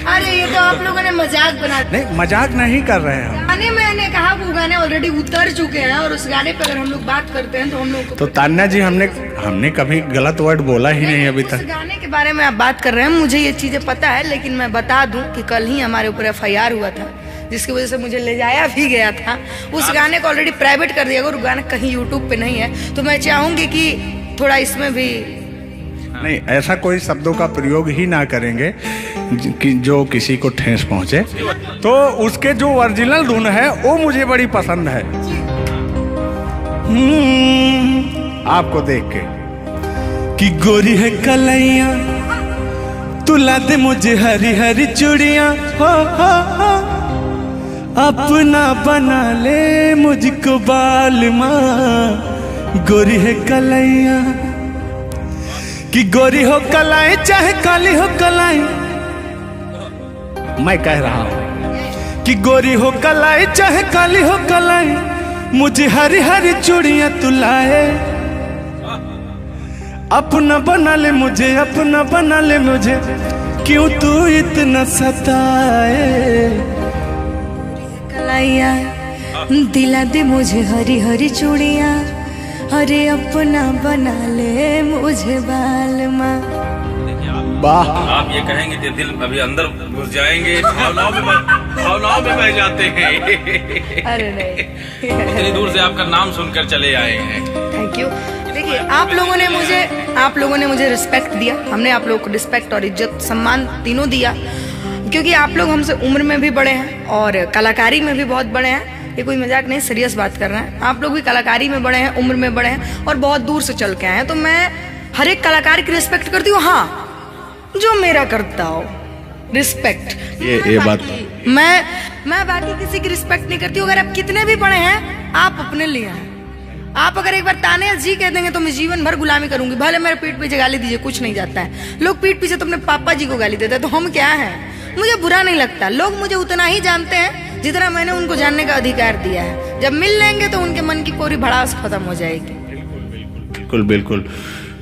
अरे ये तो आप लोगों ने मजाक बना दिया। नहीं मजाक नहीं कर रहे हैं। गाने मैंने कहा वो गाने ऑलरेडी उतर चुके हैं और उस गाने पे अगर हम लोग बात करते हैं तो हम लोग तो तान्या जी हमने कभी गलत वर्ड बोला ही नहीं अभी तक। उस गाने के बारे में आप बात कर रहे हैं, मुझे ये चीजें पता है, लेकिन मैं बता दूं कि कल ही हमारे ऊपर FIR हुआ था जिसकी वजह से मुझे ले जाया भी गया था। उस गाने को ऑलरेडी प्राइवेट कर दिया, और गाना कहीं यूट्यूब पे नहीं है। तो मैं चाहूंगी कि थोड़ा इसमें भी नहीं, ऐसा कोई शब्दों का प्रयोग ही ना करेंगे कि जो किसी को ठेस पहुंचे। तो उसके जो ओरिजिनल धुन है वो मुझे बड़ी पसंद है। आपको देख के कि गोरी है कलैया तुला दे मुझे हरी हरी चूड़ियां, हो अपना बना ले मुझको बाल माँ। गोरी है कलैया कि गोरी हो कलाई चाहे काली हो कलाई, मैं कह रहा हूँ कि गोरी हो कलाई चाहे काली हो कलाई, मुझे हरी हरी चूड़ियां तू लाए। अपना बना ले मुझे, अपना बना ले मुझे, क्यों तू इतना सताए। कलाइया दिला दे मुझे हरी हरी चूड़ियां, अरे अपना बना ले मुझे बाल माँ। वाह, आप ये कहेंगे तो दिल अभी अंदर घुस जाएंगे, भावनाओं में बह जाते हैं। अरे नहीं, इतनी दूर से आपका नाम सुनकर चले आए हैं। Thank you. देखिए आप लोगों ने मुझे रिस्पेक्ट दिया, हमने आप लोगों को रिस्पेक्ट और इज्जत सम्मान तीनों दिया, क्योंकि आप लोग हमसे उम्र में भी बड़े हैं और कलाकारी में भी बहुत बड़े हैं। ये कोई मजाक नहीं, सीरियस बात कर रहे हैं। आप लोग भी कलाकारी में बड़े हैं, उम्र में बड़े हैं और बहुत दूर से चल के आए हैं। तो मैं हर एक कलाकार की रिस्पेक्ट करती हूँ, हाँ जो मेरा करता हो रिस्पेक्ट। ये बात मैं बाकी किसी की रिस्पेक्ट नहीं करती हूँ। अगर आप कितने भी बड़े हैं, आप अपने लिए हैं, आप अगर एक बार ताने जी कह देंगे तो मैं जीवन भर गुलामी करूंगी, भले मेरे पीठ पीछे गाली दीजिए, कुछ नहीं जाता है। लोग पीठ पीछे तो अपने पापा जी को गाली देते हैं, तो हम क्या हैं? मुझे बुरा नहीं लगता, लोग मुझे उतना ही जानते हैं जितना मैंने उनको जानने का अधिकार दिया है। जब मिल लेंगे तो उनके मन की पूरी भड़ास खत्म हो जाएगी। बिल्कुल बिल्कुल,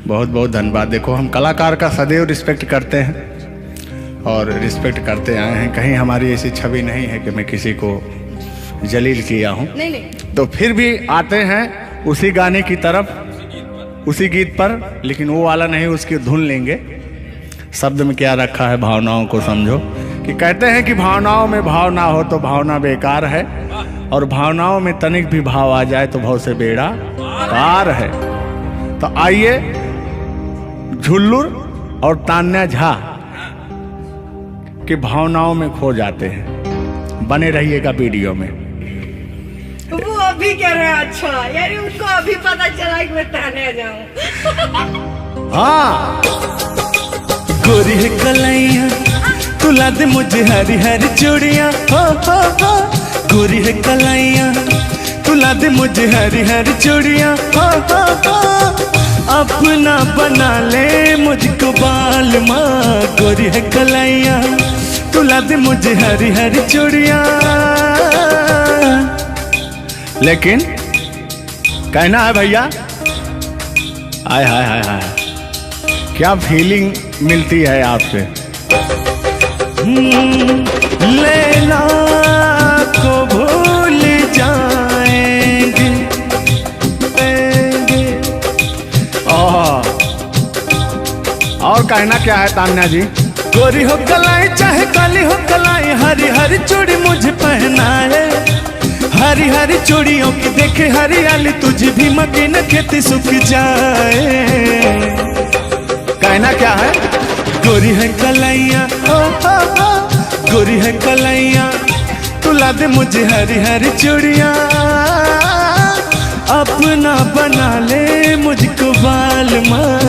बहुत बहुत धन्यवाद। देखो, हम कलाकार का सदैव रिस्पेक्ट करते हैं और रिस्पेक्ट करते आए हैं। कहीं हमारी ऐसी छवि नहीं है कि मैं किसी को जलील किया हूँ। नहीं, तो फिर भी आते हैं उसी गाने की तरफ, उसी गीत पर, लेकिन वो वाला नहीं, उसकी धुन लेंगे। शब्द में क्या रखा है, भावनाओं को समझो। कि कहते हैं कि भावनाओं में भाव ना हो तो भावना बेकार है, और भावनाओं में तनिक भी भाव आ जाए तो भाव से बेड़ा पार है। तो आइए, झुल्लुर और तान्या झा की भावनाओं में खो जाते हैं। बने रहिएगा वीडियो में। वो अभी कह रहे हैं अच्छा, यानी उनको अभी पता चला कि मैं ताने जाऊं। हाँ, गोरी है कलाइया तुला दे मुझे हरी हरी चूड़ियां, हो। गोरी है कलाइया तुला दे मुझे हरी हरी चूड़ियां, हो। अपना बना ले मुझको बाल माँ। गोरी है कलाइया तुला दे मुझे हरी हरी चूड़ियां। लेकिन कहना है भैया, हाय हाय हाय हाय, क्या फीलिंग मिलती है आपसे। लैला को भूल जाएंगे। और कहना क्या है तान्या जी। गोरी हो कलाई चाहे काली हो कलाई, हरी हरी चूड़ी मुझे पहनाए। हरी हरी चूड़ियों की देखे हरियाली, तुझे भी मकीन खेती सूख जाए। कहना क्या है। गोरी है कलाइया, गोरी है कलाइया तुला दे मुझे हरी हरी चूड़ियां। अपना बना ले मुझको बाल माँ।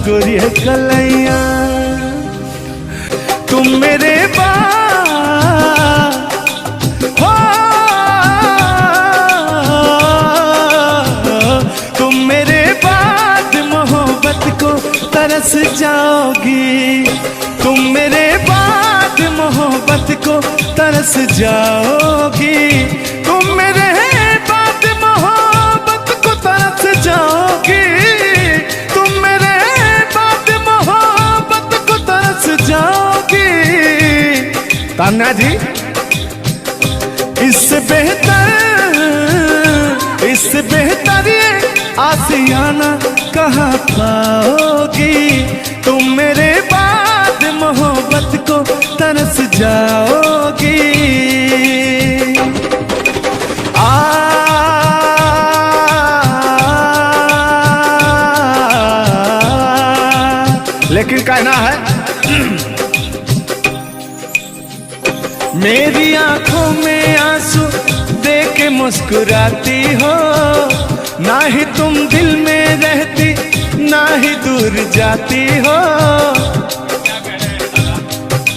गोरी है कलाइया तुम मेरे हो, तुम मेरे बाद मोहब्बत को तरस जाओगी। तुम मेरे बाद मोहब्बत को तरस जाओगी। तुम मेरे बाद मोहब्बत को तरस जाओगी। तुम मेरे बाद मोहब्बत को तरस जाओगी। तान्या जी, इससे बेहतर ये आसियाना कहाँ पाओगी। तुम मेरे बाद मोहब्बत को तरस जाओगी। लेकिन कहना है मेरी आंखों में आंसू देख के मुस्कुराती हो। ना ही तुम दिल में रहती, ना ही दूर जाती हो।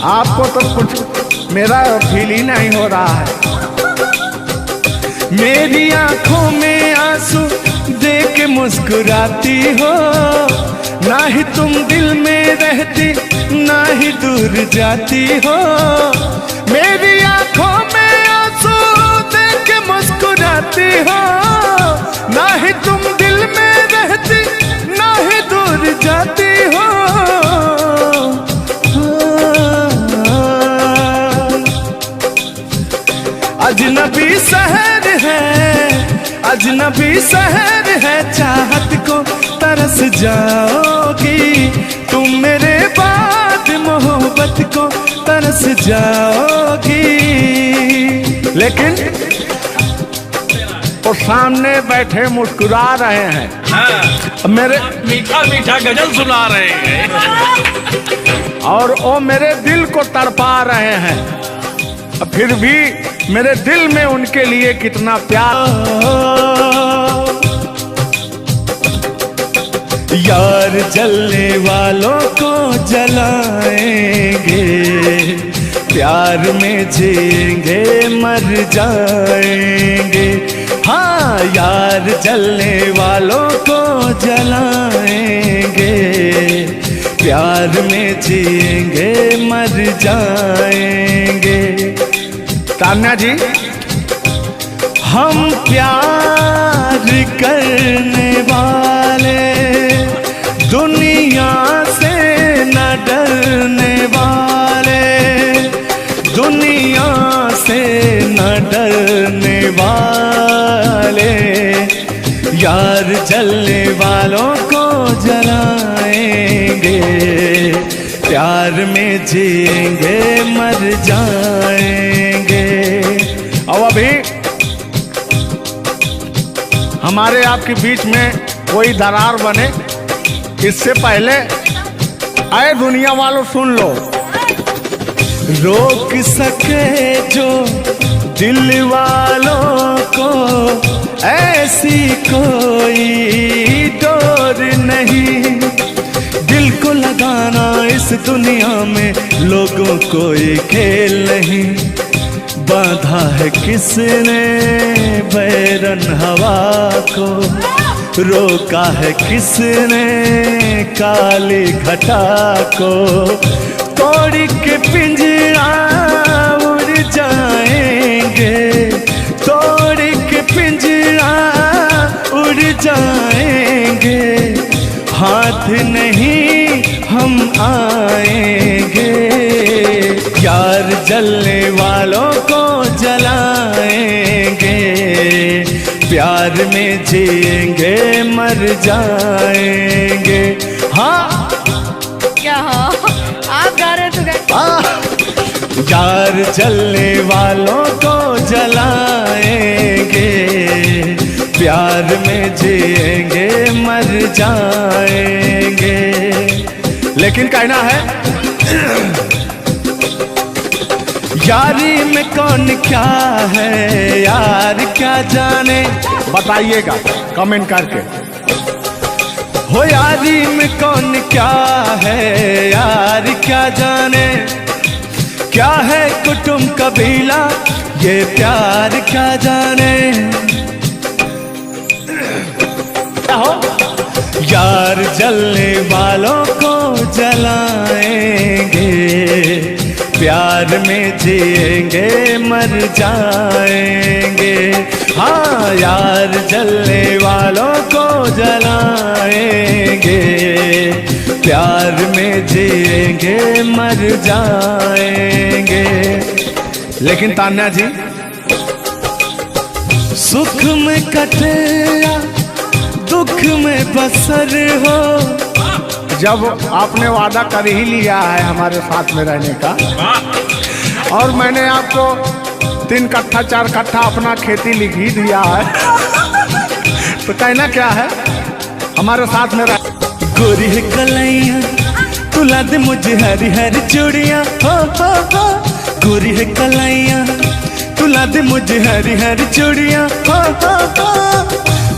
आपको तो कुछ मेरा फील ही नहीं हो रहा है। मेरी आंखों में आंसू देख के मुस्कुराती हो। ना ही तुम दिल में रहती, ना ही दूर जाती हो। मेरी आंखों में आंसू देख के मुस्कुराती हो। ना ही तुम दिल में रहती, ना ही दूर जाती हो। अजनबी शहर है, अजनबी शहर है, चाहत को तरस जाओगी। तुम मेरे बाद मोहब्बत को तरस जाओगी। लेकिन वो सामने बैठे मुस्कुरा रहे हैं। हाँ, मेरे मीठा मीठा गजल सुना रहे हैं और वो मेरे दिल को तड़पा रहे हैं। फिर भी मेरे दिल में उनके लिए कितना प्यार। यार जलने वालों को जलाएंगे, प्यार में जिएंगे मर जाएंगे। हाँ यार जलने वालों को जलाएंगे, प्यार में जिएंगे मर जाएंगे। तान्या जी, हम प्यार करने वाले दुनिया से न डरने वाले, दुनिया से न डरने वाले, यार जलने वालों को जलाएंगे, प्यार में जिएंगे मर जाएंगे। और अभी हमारे आपके बीच में कोई दरार बने इससे पहले आए दुनिया वालों सुन लो। रोक सके जो दिल वालों को ऐसी कोई डोर नहीं, दिल को लगाना इस दुनिया में लोगों कोई खेल नहीं। बांधा है किसने बैरन हवा को, रोका है किसने काली घटा को, तोड़ के पिंजरा उड़ जाएंगे, तोड़ के पिंजरा उड़ जाएंगे, हाथ नहीं हम आएंगे, यार जलने वालों को जलाएंगे, प्यार में जिएंगे मर जाएंगे। हाँ क्या हाँ आप गा रहे तो गा। यार जलने वालों को जलाएंगे, प्यार में जिएंगे मर जाएंगे। लेकिन कहना है यारी में कौन क्या है यार क्या जाने, बताइएगा कमेंट करके। हो यारी में कौन क्या है यार क्या जाने, क्या है कुटुंब कबीला ये प्यार क्या जाने। हो यार जलने वालों को जलाएंगे, प्यार में जिएंगे मर जाएंगे। हाँ यार जलने वालों को जलाएंगे, प्यार में जिएंगे मर जाएंगे। लेकिन तान्या जी, सुख में कटे या दुख में बसर हो, जब आपने वादा कर ही लिया है हमारे साथ में रहने का, और मैंने आपको 3 कट्ठा 4 कट्ठा अपना खेती लिख ही दिया है, तो कहना क्या है हमारे साथ में रह। गोरी है कलैया तुला दे मुझे हरी हरी चूड़ियाँ, हो गोरी है कलैया तुला दे मुझे हरी हरी चूड़ियाँ, हो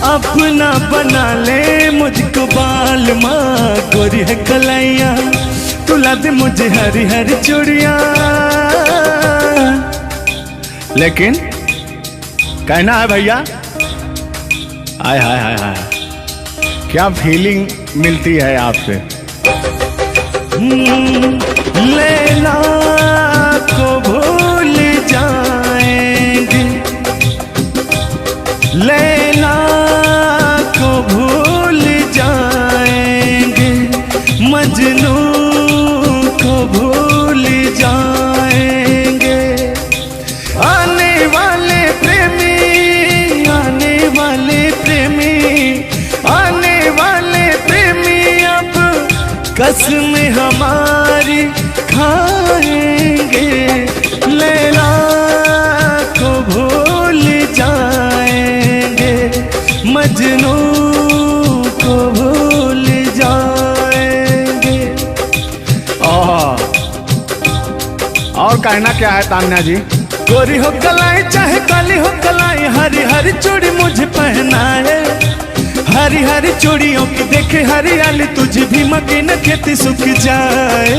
अपना बना ले मुझको बाल माँ। गोरी है कलैया तुला दे मुझे हरी हरी चूड़ियाँ। लेकिन कहना है भैया, हाय हाय हाय हाय, क्या फीलिंग मिलती है आपसे। लैला को भूल जाएंगे, लैला को भूल जाएंगे, मजनू को भूल जाएंगे। आने वाले प्रेमी, आने वाले प्रेमी, आने वाले प्रेमी अब कसम हमारी खाएंगे। लैला को भूल जाएंगे, मजनू को भूल जाएंगे। और कहना क्या है तान्या जी। गोरी हो कलाई चाहे काली हो कलाई, हरी हरी चूड़ी मुझे पहनाए, हरी हरी चूड़ियों की देखे हरियाली, तुझे भी मकीन खेती सूख जाए।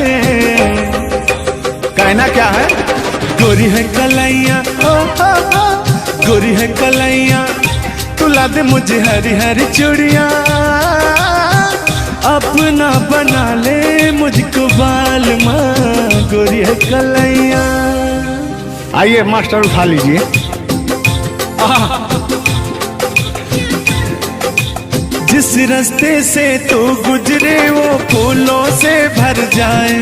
कहना क्या है। गोरी है कलैया, गोरी है कलैया रुला दे मुझे हरी हरी चूड़ियां, अपना बना ले मुझको बाल माँ गोरी है कलैया। आइए मास्टर उठा लीजिए। जिस रास्ते से तू गुजरे वो फूलों से भर जाए,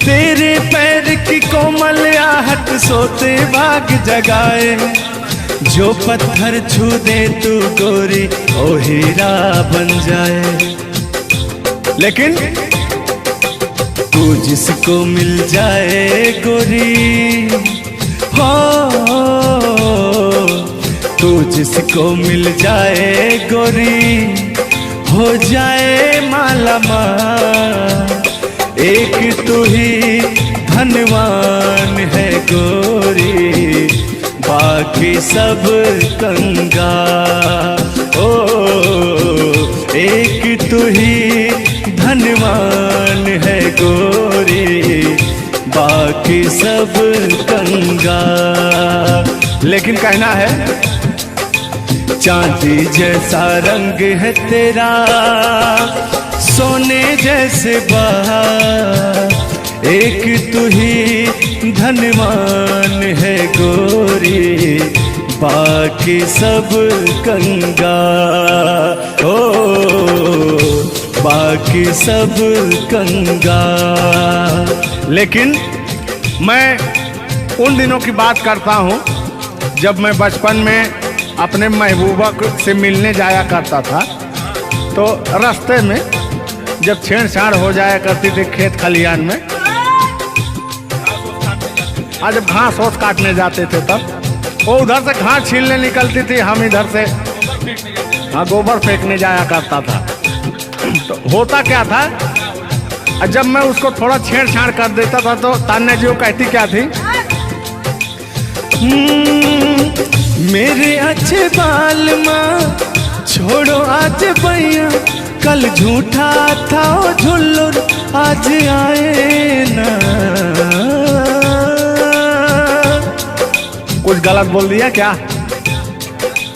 तेरे पैर की कोमल आहट सोते भाग जगाए। जो पत्थर छू दे तू गोरी ओ हीरा बन जाए। लेकिन तू जिसको मिल जाए गोरी हो, तू जिसको मिल जाए गोरी हो जाए माला माल। एक तू ही धनवान है गोरी, बाकी सब कंगाल। ओ एक तू ही धनवान है गोरी, बाकी सब कंगाल। लेकिन कहना है चांदी जैसा रंग है तेरा, सोने जैसे बहार। एक तू ही धनवान है गोरी, बाकी सब कंगाल। ओ बाकी सब कंगाल। लेकिन मैं उन दिनों की बात करता हूँ जब मैं बचपन में अपने महबूबा से मिलने जाया करता था, तो रास्ते में जब छेड़छाड़ हो जाया करती थी खेत खलियान में, आज जब घास ओस काटने जाते थे तब वो उधर से घास छीलने निकलती थी, हम इधर से हाँ गोबर फेंकने जाया करता था। तो होता क्या था, जब मैं उसको थोड़ा छेड़छाड़ कर देता था तो तान्या जी वो कहती क्या थी, मेरे अच्छे बाल माँ छोड़ो आज भैया, कल झूठा था ओ झुल्लुर आज आए ना। कुछ गलत बोल दिया क्या?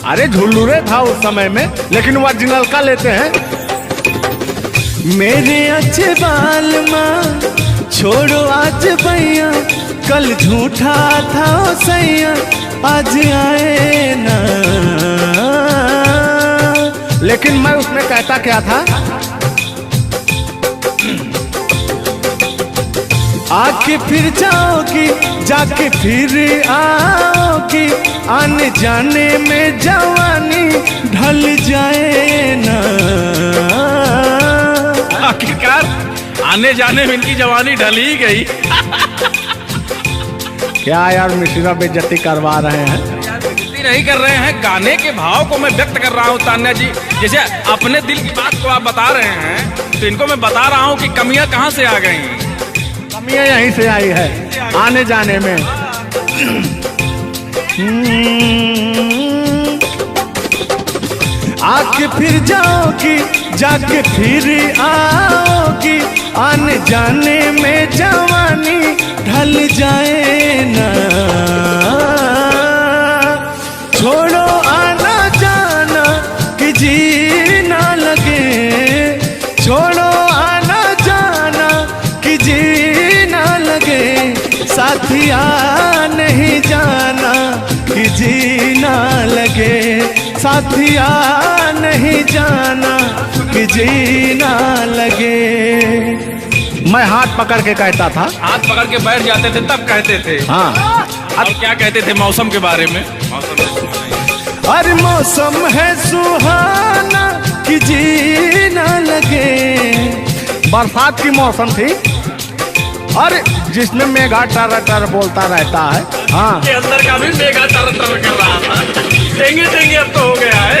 अरे झुल्लुरे था उस समय में, लेकिन ओरिजिनल का लेते हैं। मेरे अच्छे बाल माँ छोड़ो आज भैया, कल झूठा था ओ सैया आज आए ना। लेकिन मैं उसमें कहता क्या था, आके फिर जाओगी जाके फिर आओगी, आने जाने में जवानी ढल जाए ना। आखिरकार आने जाने में इनकी जवानी ढल ही गई। क्या यार मिश्रा बेइज्जती करवा रहे हैं? बेइज्जती नहीं कर रहे हैं, गाने के भाव को मैं व्यक्त कर रहा हूँ तान्या जी। जैसे अपने दिल की बात को आप बता रहे हैं, तो इनको मैं bता रहा हूँ कि कमियां कहाँ से आ गई। कमियां यहीं से आई है आने जाने में। आके फिर जाओगी जाके फिर आओगी, आने जाने में जवानी ढल जाए ना। छोड़ो आना जाना कि जी ना लगे, छोड़ो आना जाना कि जी ना लगे, साथिया नहीं जाना कि जी ना लगे, साथिया नहीं जाना कि जी ना लगे। मैं हाथ पकड़ के कहता था, हाथ पकड़ के बैठ जाते थे तब कहते थे। हाँ अब क्या कहते थे मौसम के बारे में? अरे मौसम है सुहाना कि जी ना लगे। बरसात की मौसम थी, अरे जिसमें मेघा टर टर बोलता रहता है। हाँ के अंदर का भी मेघा तर तर कर रहा था। देंगे देंगे अब तो हो गया है।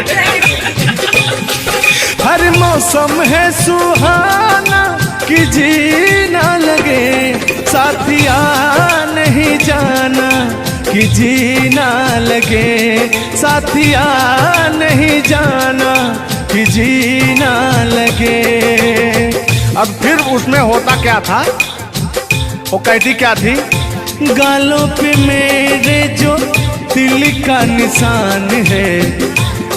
हर मौसम है सुहाना कि जी ना लगे, साथिया नहीं जाना कि जी ना लगे, साथिया नहीं जाना कि जी ना लगे। अब फिर उसमें होता क्या था, वो कहती क्या थी, गालों पे मेरे जो तिल का निशान है,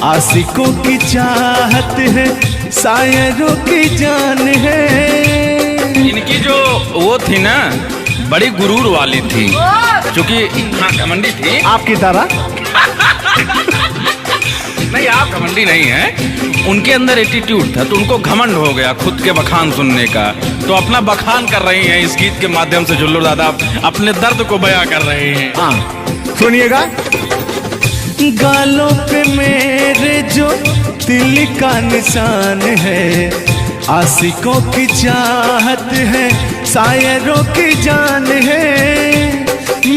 आशिकों की चाहत है, शायरों की जान है। इनकी जो वो थी ना, बड़ी गुरूर वाली थी, क्योंकि हाँ घमंडी थी। आपकी तरह नहीं, आप घमंडी नहीं हैं। उनके अंदर एटीट्यूड था, तो उनको घमंड हो गया खुद के बखान सुनने का। तो अपना बखान कर रही हैं इस गीत के माध्यम से। जुल्लू दादा अपने दर्द को बयां कर रहे हैं। हाँ सुनिएगा। गालों पे मेरे जो दिल का निशान है, आशिकों की चाहत है, शायरों की जान है।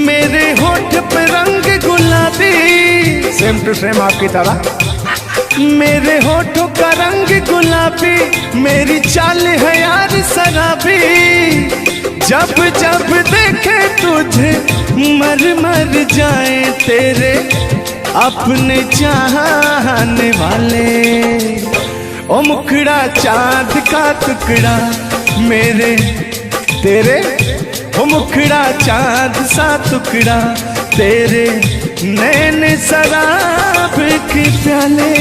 मेरे होठ पे रंग गुलाबी, सेम टू सेम आपकी तरह। मेरे होठों का रंग गुलाबी, मेरी चाल है यार शराबी। जब जब देखे तुझे मर मर जाए तेरे अपने चाहने वाले। ओ मुखड़ा चाँद का टुकड़ा मेरे तेरे, ओ मुखड़ा चाँद सा टुकड़ा तेरे, नैन शराब के प्याले।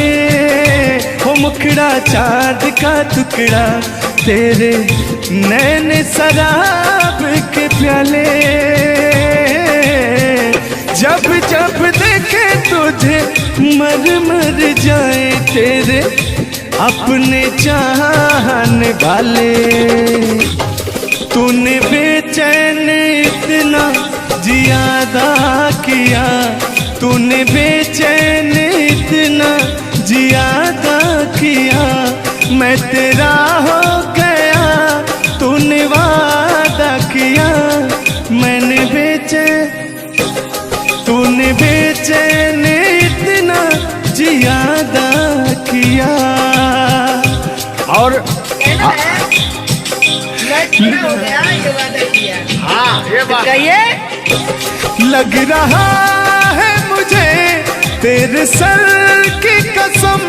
ओ मुखड़ा चाँद का टुकड़ा तेरे, नैन शराब के प्याले। जब जब देखे तुझे मर मर जाए तेरे अपने चाहने वाले। तूने बेचैन इतना जियादा किया, तूने बेचैन इतना जियादा किया। मैं तेरा हो गया, तूने वादा किया। मैंने तूने बेचैन इतना जियादा किया। और हो गया ये वादा किया। हाँ ये बात कहिए। लग रहा है मुझे तेरे सर की कसम,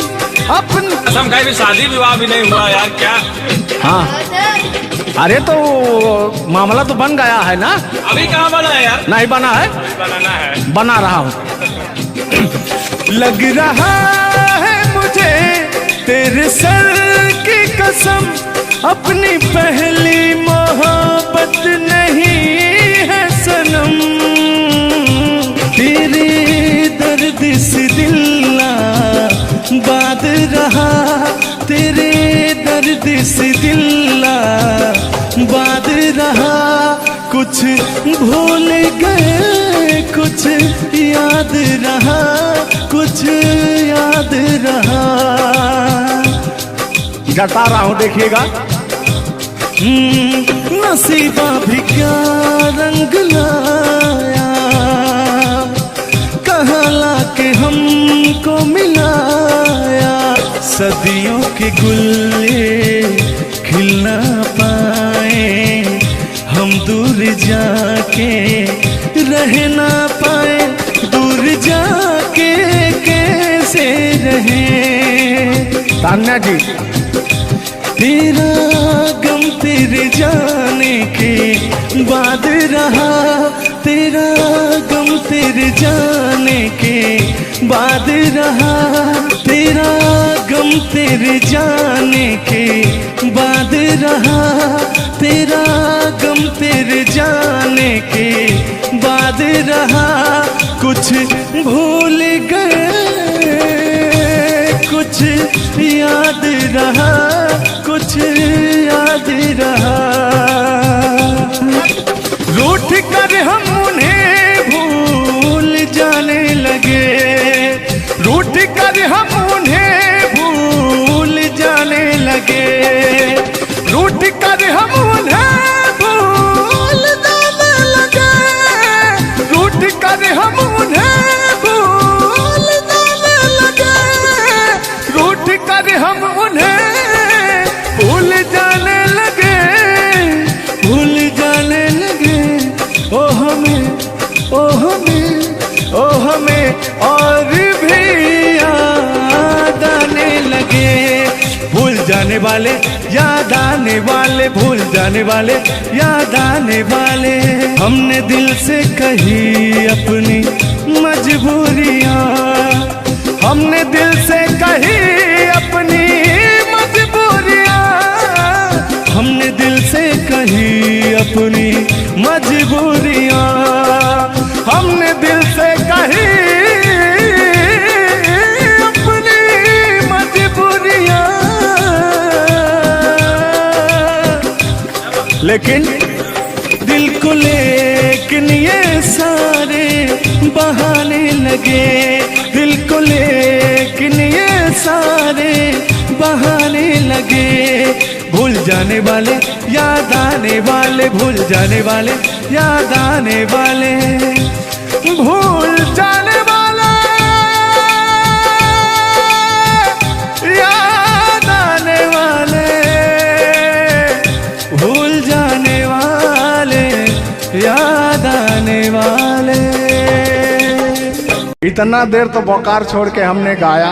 अपनी कसम खाई भी शादी विवाह भी नहीं हुआ यार, क्या? हाँ। अरे तो मामला तो बन गया है ना? अभी कहाँ बना है यार? नहीं बना है, बनाना है। बना रहा हूँ। लग रहा है मुझे तेरे सर की कसम, अपनी पहली मोहब्बत नहीं है सनम। तेरे दर्द से दिल बात रहा, तेरे दर्द से दिल बात रहा। कुछ भूल गए, कुछ याद रहा, कुछ याद रहा। जता रहा हूँ, देखिएगा। नसीबा भी क्या रंग लाया, कहाँ लाके हमको मिलाया। सदियों के गुल्ले खिल ना पाए, हम दूर जाके रह ना पाए। दूर जाके कैसे रहे तान्या जी। तेरा गम तेरे जाने के बाद रहा, तेरा गम तेरे जाने के बाद रहा। तेरा गम तेरे जाने के बाद रहा, तेरा गम तेरे जाने के बाद रहा। कुछ भूल गए, कुछ याद रहा, कुछ याद रहा। रूठ कर हम उन्हें भूल जाने लगे, रूठ कर हम उन्हें भूल जाने लगे। रूठ कर हम उन्हें भूल जाने लगे, रूठ कर हम उन्हें भूल जाने लगे। रूठ कर हम उन्हें भूल जाने लगे, भूल जाने लगे। ओ हमें, ओ हमें, ओ हमें और भी याद आने लगे। भूल जाने वाले, याद आने वाले, भूल जाने वाले, याद आने वाले। हमने दिल से कही अपनी मजबूरियाँ, हमने दिल से कही अपनी मजबूरियां, हमने दिल से कही अपनी मजबूरियां, हमने दिल से कही अपनी मजबूरियां। लेकिन दिल को लेकिन ये सारे बहाने लगे, दिल को लेकिन ये सारे बहाने लगे। भूल जाने वाले याद आने वाले, भूल जाने वाले याद आने वाले, भूल जाने वाला याद आने वाले, भूल जाने वाले याद आने वाले। इतना देर तो बोकार छोड़ के हमने गाया,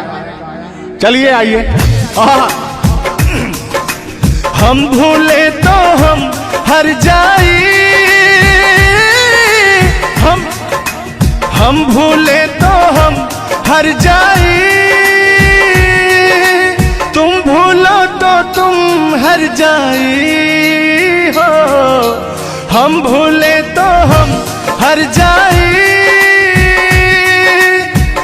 चलिए आइए। हम भूले तो हम हर जाई, हम भूले तो हम हर जाई, तुम भूलो तो तुम हर जाई हो। हम भूले तो हम हर जाई,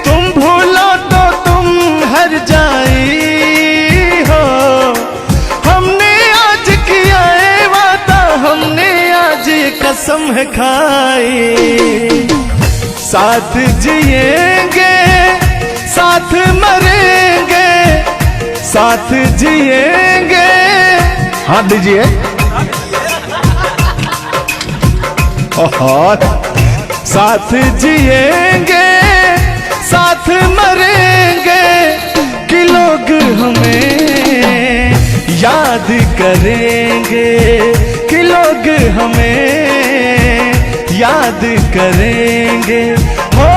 तुम भूलो तो तुम हर जाई हो। हमने आज किया है वादा, हमने आज कसम है खाई, साथ जिएंगे साथ मरेंगे, साथ जिएंगे। हाथ दीजिए। साथ जिएंगे साथ मरेंगे, कि लोग हमें याद करेंगे, कि लोग हमें याद करेंगे। हो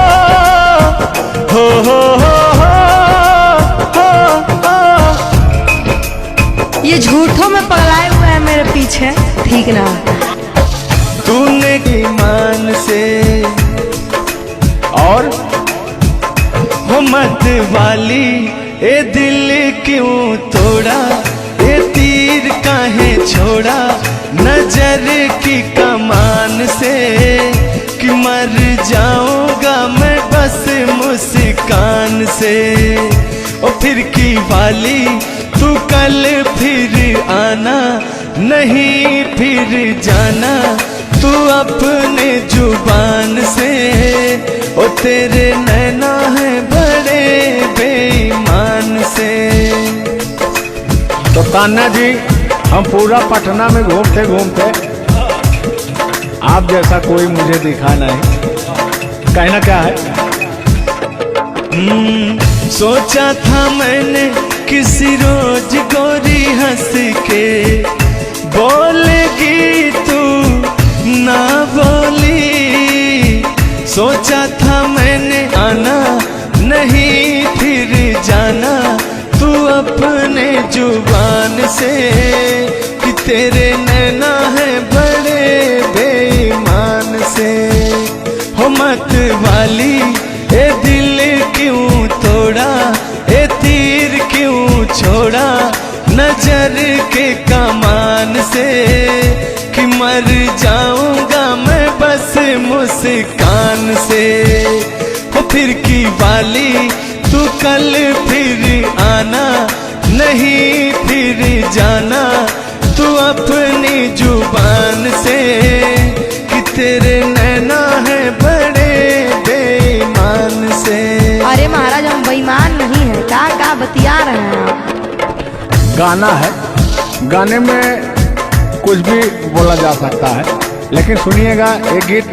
हो हो हो हो हो। ये झूठों में पगलाए हुए हैं मेरे पीछे, ठीक ना? तूने ईमान से और हो मत वाली ए दिल क्यों तोड़ा, ए तीर काहे छोड़ा नजर की कमान से, कि मर जाऊंगा मैं बस मुस्कान से। ओ फिर की वाली तू कल फिर आना, नहीं फिर जाना तू अपने जुबान से। ओ तेरे नैना है बड़े बेईमान से। तो तान्या जी, हम पूरा पटना में घूमते घूमते आप जैसा कोई मुझे दिखा नहीं, कहना क्या है? सोचा था मैंने किसी रोज गोरी हंस के बोलेगी तू ना बोली, सोचा था मैंने आना नहीं फिर जाना तू अपने जुबान से, कि तेरे नैना है बड़े बेईमान से। हो मत वाली ए दिल क्यों तोड़ा, ए तीर क्यों छोड़ा नजर के कमान से, कि मर जाऊंगा मैं बस मुस्कान से। हो फिर की वाली तू कल फिर आना, नहीं फिर जाना तू अपनी जुबान से, कि तेरे नैना है बड़े बेईमान से। अरे महाराज, हम बेईमान नहीं है, का बतिया रहे हैं आप? गाना है, गाने में कुछ भी बोला जा सकता है, लेकिन सुनिएगा, एक गीत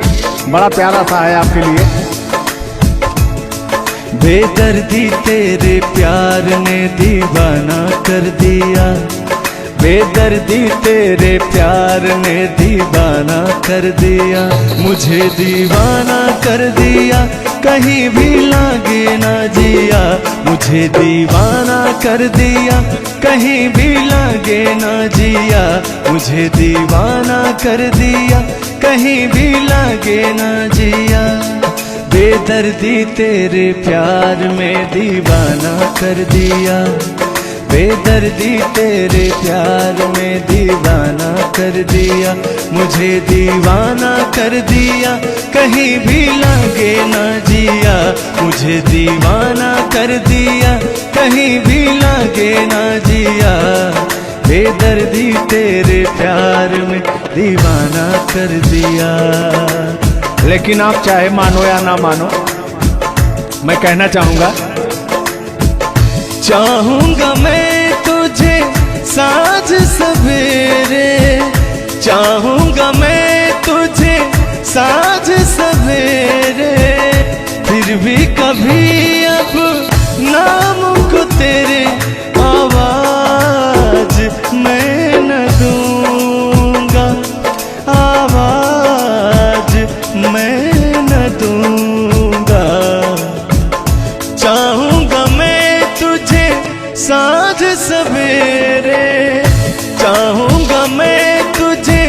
बड़ा प्यारा सा है आपके लिए। बेदर्दी तेरे प्यार ने दीवाना कर दिया, बेदर्दी तेरे प्यार ने दीवाना कर दिया, मुझे दीवाना कर दिया, कहीं भी लागे ना जिया, मुझे दीवाना कर दिया, कहीं भी लागे ना जिया, मुझे दीवाना कर दिया, कहीं भी लागे ना जिया। बेदर्दी तेरे प्यार में दीवाना कर दिया, बेदर्दी तेरे प्यार में दीवाना कर दिया, मुझे दीवाना कर दिया, कहीं भी लगे ना जिया, मुझे दीवाना कर दिया, कहीं भी लगे ना जिया, बेदर्दी तेरे प्यार में दीवाना कर दिया। लेकिन आप चाहे मानो या ना मानो, मैं कहना चाहूंगा, चाहूंगा मैं तुझे साँझ सवेरे, चाहूंगा मैं तुझे साँझ सवेरे, फिर भी कभी अब नाम को तेरे आवाज मैं न दूंगा, आवाज मैं न दूंगा। चाहूंगा मैं तुझे साँझ सवेरे, चाहूंगा मैं तुझे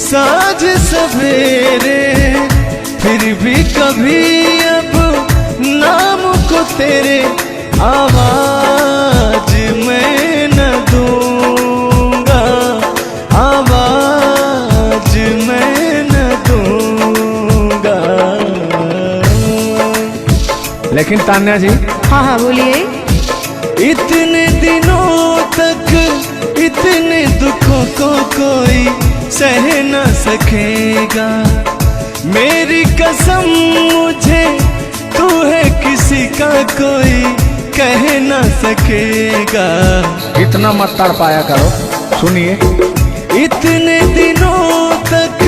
साँझ सवेरे, फिर भी कभी अब नाम को तेरे आवाज मैं न दूंगा, आवाज मैं न दूंगा। लेकिन तान्या जी, हाँ हाँ बोलिए। इतने दिनों तक इतने दुखों को कोई सह न सकेगा, मेरी कसम मुझे तू है किसी का कोई कह न सकेगा। इतना मत तड़पाया करो, सुनिए। इतने दिनों तक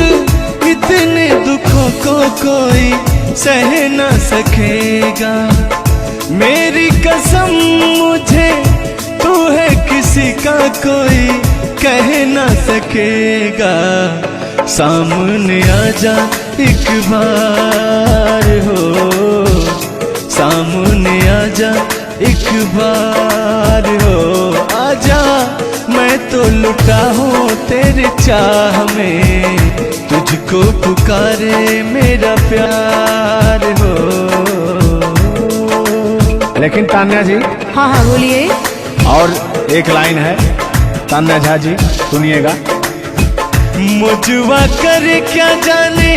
इतने दुखों को कोई सह न सकेगा, मेरी कसम मुझे तू है किसी का कोई कह न सकेगा। सामने आजा एक बार हो, सामने आजा एक बार हो, आजा मैं तो लुटा हूँ तेरे चाह में, तुझको पुकारे मेरा प्यार हो। लेकिन तान्या जी, हाँ हाँ बोलिए। और एक लाइन है, तान्या झा जी सुनिएगा। मुझवा कर क्या जाने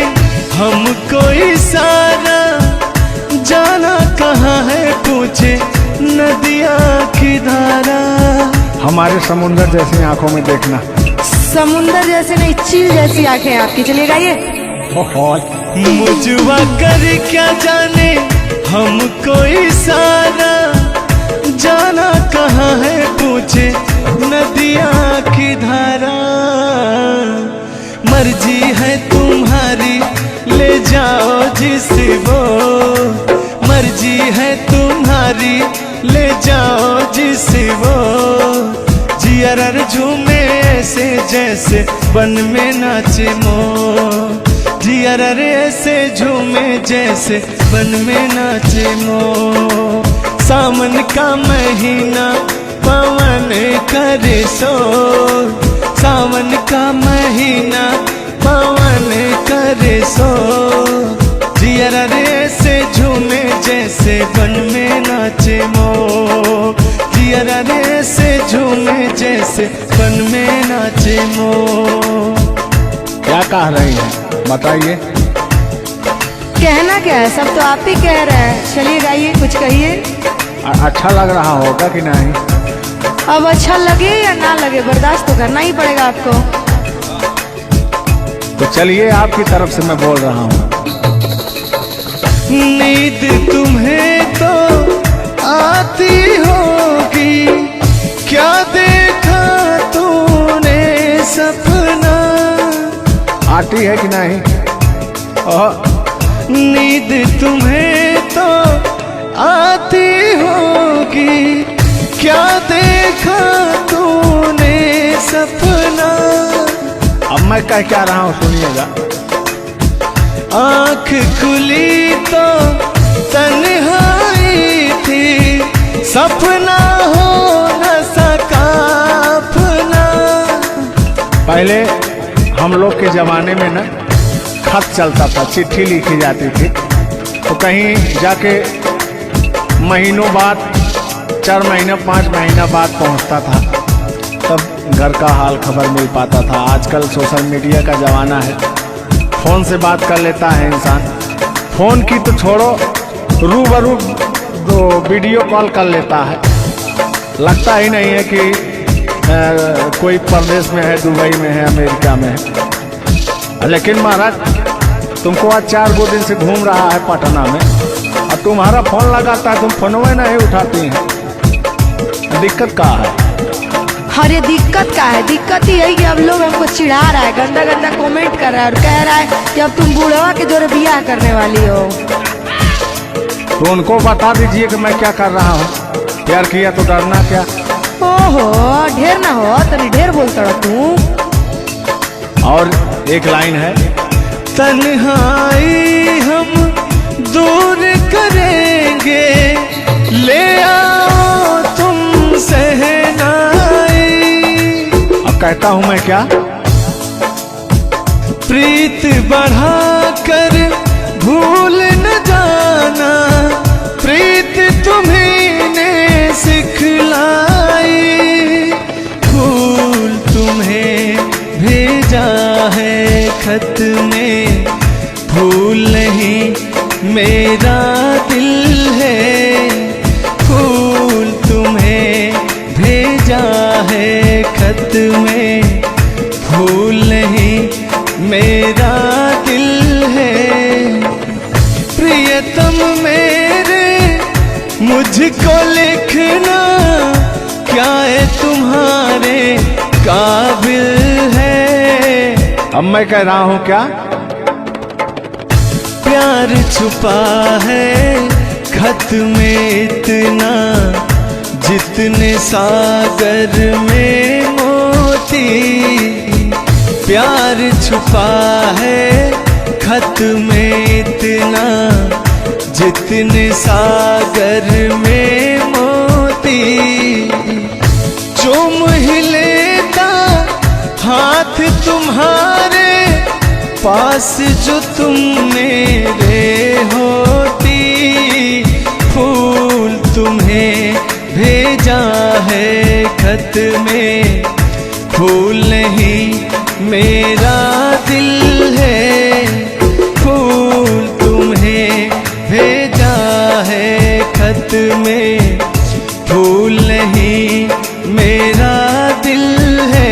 हमको इशारा, जाना कहाँ है पूछे नदिया की धारा। हमारे समुंदर जैसी आंखों में देखना। समुंदर जैसे नहीं, चील जैसी आंखें आपकी, चलेगा ये। मुझवा कर क्या जाने हमको इशारा, जाना कहाँ है पूछे नदिया की धारा। मर्जी है तुम्हारी ले जाओ जिसे वो, मर्जी है तुम्हारी ले जाओ जिसे वो, जियर झूमे ऐसे जैसे बन में नाचे मोर, जियर ऐसे झूमे जैसे बन में नाचे मोर। सावन का महीना पवन करे शोर, सावन का महीना पवन करे शोर, जियर ऐसे झूमे जैसे बन में नाचे मोर, जियर ऐसे झूमे जैसे बन में नाचे मोर। क्या कह रही हैं बताइए। कहना क्या है, सब तो आप ही कह रहे हैं। चलिए गाइए, कुछ कहिए। अच्छा लग रहा होगा कि नहीं? अब अच्छा लगे या ना लगे, बर्दाश्त तो करना ही पड़ेगा आपको। तो चलिए, आपकी तरफ से मैं बोल रहा हूँ। नींद तुम्हें तो आती होगी, क्या देखा तूने सपना। आती है कि नहीं? नींद तुम्हें तो आती होगी, क्या देखा तूने सपना। अब मैं कह क्या रहा हूँ सुनिएगा। आँख खुली तो तन्हाई थी, सपना हो न सका अपना। पहले हम लोग के जमाने में ना खत चलता था, चिट्ठी लिखी जाती थी, तो कहीं जाके महीनों बाद, 4 महीना 5 महीना बाद पहुंचता था, तब घर का हाल खबर मिल पाता था। आजकल सोशल मीडिया का ज़माना है, फ़ोन से बात कर लेता है इंसान। फ़ोन की तो छोड़ो, रूबरू वीडियो कॉल कर लेता है। लगता ही नहीं है कि कोई परदेश में है, दुबई में है, अमेरिका में है। लेकिन महाराज तुमको आज 4 दिन से घूम रहा है पटना में, और तुम्हारा फ़ोन लगाता है, तुम फोनवे नहीं उठाती हैं। दिक्कत कहाँ है? अरे दिक्कत क्या है? दिक्कत ही यही कि अब लोग हमको चिढ़ा रहा है, गंदा गंदा कमेंट कर रहा है और कह रहा है कि अब तुम बूढ़वा के जोरे बियाह करने वाली हो। तो उनको बता दीजिए कि मैं क्या कर रहा हूँ। प्यार किया तो डरना क्या? ओहो, ढेर ना हो, तनी ढेर बोलता रहा तू। और एक लाइन है, तन्हाई हम दूर करेंगे, ले आओ तुम सहनाई। अब कहता हूँ मैं क्या? प्रीत बढ़ाकर भूल न जाना, प्रीत तुम्हीं ने सिखलाई। फूल तुम्हें भेजा है खत में, फूल नहीं मेरा दिल है। फूल तुम्हें भेजा है खत में, फूल नहीं मेरा दिल है। प्रियतम मेरे मुझको लिखना, क्या है तुम्हारे काबिल है। अब मैं कह रहा हूँ क्या? प्यार छुपा है खत में इतना, जितने सागर में मोती। प्यार छुपा है खत में इतना, जितने सागर में मोती। चूम ही लेता हाथ तुम्हारे, पास जो तुम मेरे होती। फूल तुम्हें भेजा है खत में, फूल नहीं मेरा दिल है। फूल तुम्हें भेजा है खत में, फूल नहीं मेरा दिल है।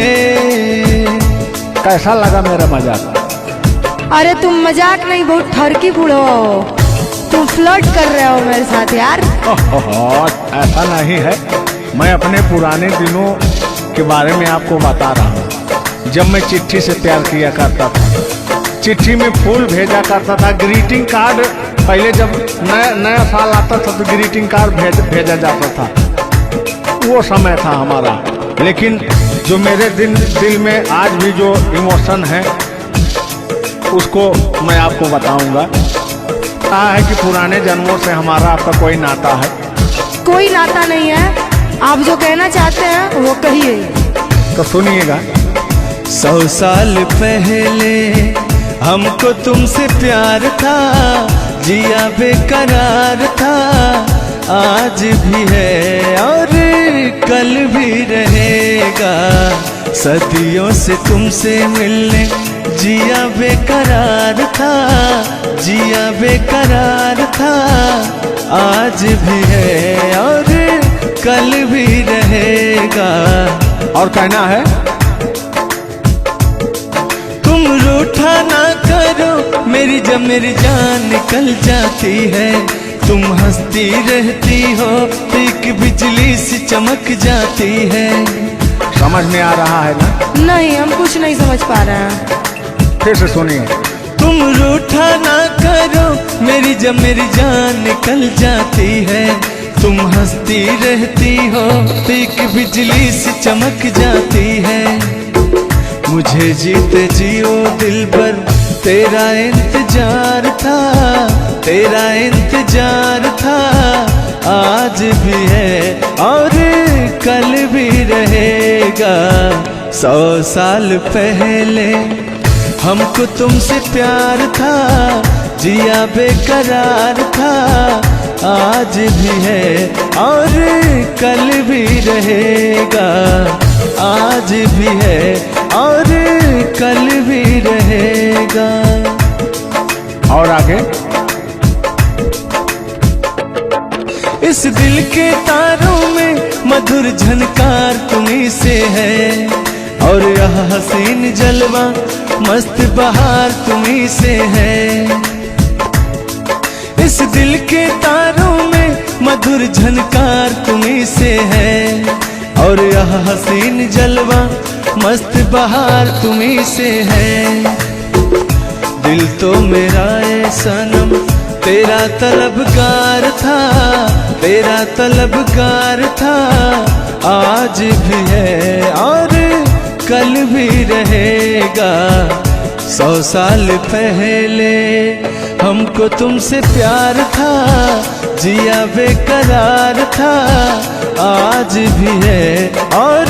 कैसा लगा मेरा मजाक? अरे तुम मजाक नहीं, बहुत ठरकी बूढ़ो हो। तुम फ्लर्ट कर रहे हो मेरे साथ यार। ऐसा नहीं है, मैं अपने पुराने दिनों के बारे में आपको बता रहा हूँ। जब मैं चिट्ठी से प्यार किया करता था, चिट्ठी में फूल भेजा करता था, ग्रीटिंग कार्ड। पहले जब नया साल आता था तो ग्रीटिंग कार्ड भेजा जाता था, वो समय था हमारा। लेकिन जो मेरे दिल में आज भी जो इमोशन है, उसको मैं आपको बताऊंगा। कहा है कि पुराने जन्मों से हमारा आपका कोई नाता है। कोई नाता नहीं है, आप जो कहना चाहते हैं वो कहिए। तो सुनिएगा। 100 साल पहले हमको तुमसे प्यार था, जिया बेकरार था। आज भी है और कल भी रहेगा, सदियों से तुमसे मिलने जिया बेकरार था, जिया बेकरार था। आज भी है और कल भी रहेगा। और कहना है, तुम रूठा ना करो मेरी, जब मेरी जान निकल जाती है। तुम हंसती रहती हो, एक बिजली सी चमक जाती है। समझ में आ रहा है ना? नहीं, हम कुछ नहीं समझ पा रहे हैं। फिर से सुनिए। तुम रूठा ना करो मेरी, जब मेरी जान निकल जाती है। तुम हंसती रहती हो, एक बिजली सी चमक जाती है। मुझे जीते जियो दिल भर तेरा इंतजार था, तेरा इंतजार था। आज भी है और कल भी रहेगा। 100 साल पहले हमको तुमसे प्यार था, जिया बेकरार था, आज भी है और कल भी रहेगा, आज भी है और कल भी रहेगा। और आगे, इस दिल के तारों में मधुर झनकार तुम्हीं से है, और यह हसीन जलवा मस्त बहार तुम्हीं से है। इस दिल के तारों में मधुर झनकार तुम्हीं से है, और यह हसीन जलवा मस्त बहार तुम्हीं से है। दिल तो मेरा है सनम तेरा तलबगार था, तेरा तलबगार था, आज भी है और कल भी रहेगा। 100 साल पहले हमको तुमसे प्यार था, जिया बेकरार था, आज भी है और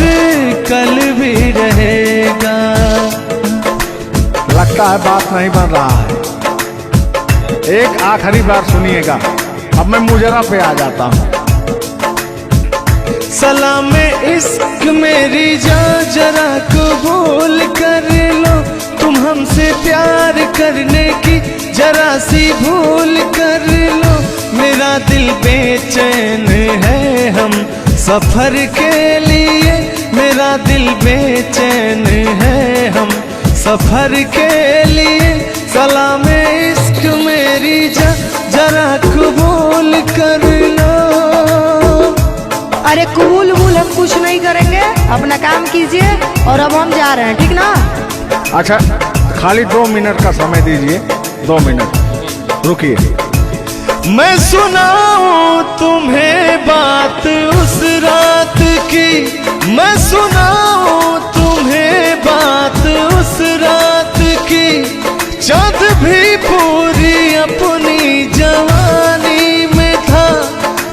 कल भी रहेगा। लगता है बात नहीं बन रहा है। एक आखिरी बार सुनिएगा, अब मैं मुजरा पे आ जाता हूँ। सलाम इश्क मेरी जान जरा कबूल कर लो, तुम हमसे प्यार करने की जरा सी भूल कर लो। मेरा दिल बेचैन है हम सफर के लिए, मेरा दिल बेचैन है हम सफर के लिए। सलाम इश्क मेरी जरा कबूल कर लो। अरे कबूल वबूल हम कुछ नहीं करेंगे, अपना काम कीजिए और अब हम जा रहे हैं, ठीक ना? अच्छा, खाली 2 मिनट का समय दीजिए, 2 मिनट रुकिए। मैं सुनाऊं तुम्हें बात उस रात की, मैं सुनाऊं तुम्हें बात उस रात की। चाँद भी पूरी अपनी जवानी में था,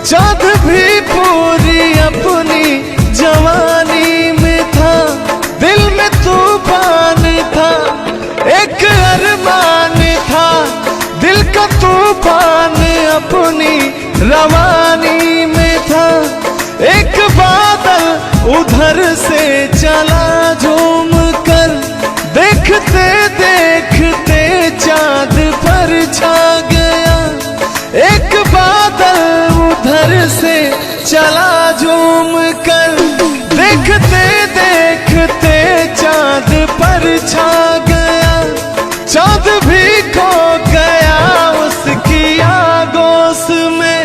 चाँद भी पूरी अपनी जवानी में था। दिल में तूफान था, एक अरमान था, दिल का तूफान अपनी रवानी में था। एक बादल उधर से चला झूम कर, देखते देखते चाँद पर छा गया। एक बादल उधर से चला झूम कर, देखते देखते चाँद पर छा गया। चाँद भी खो गया उसकी आगोश में,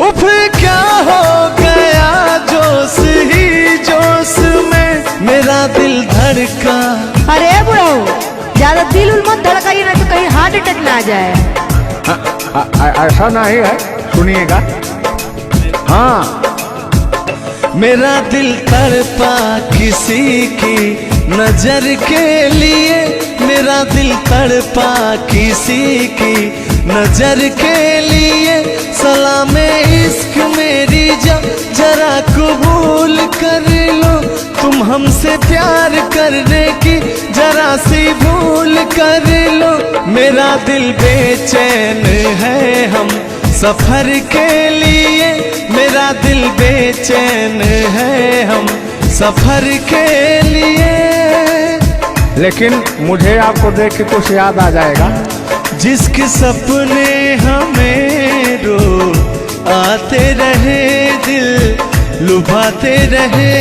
उफ क्या हो गया जोश ही जोश में। मेरा दिल धड़का। अरे बुढ़ाओ, ज्यादा दिल उल मत धड़काइए ना तो कहीं हार्ट अटैक ना आ जाए। ऐसा नहीं है, सुनिएगा। हाँ, मेरा दिल तड़पा किसी की नजर के लिए, मेरा दिल तड़पा किसी की नजर के लिए। सलाम इश्क मेरी जरा कबूल कर लो, तुम हमसे प्यार करने की जरा सी भूल कर लो। मेरा दिल बेचैन है हम सफर के लिए, मेरा दिल बेचैन है हम सफर के लिए। लेकिन मुझे आपको देख के कुछ याद आ जाएगा। जिसके सपने हमें रो आते रहे, दिल लुभाते रहे।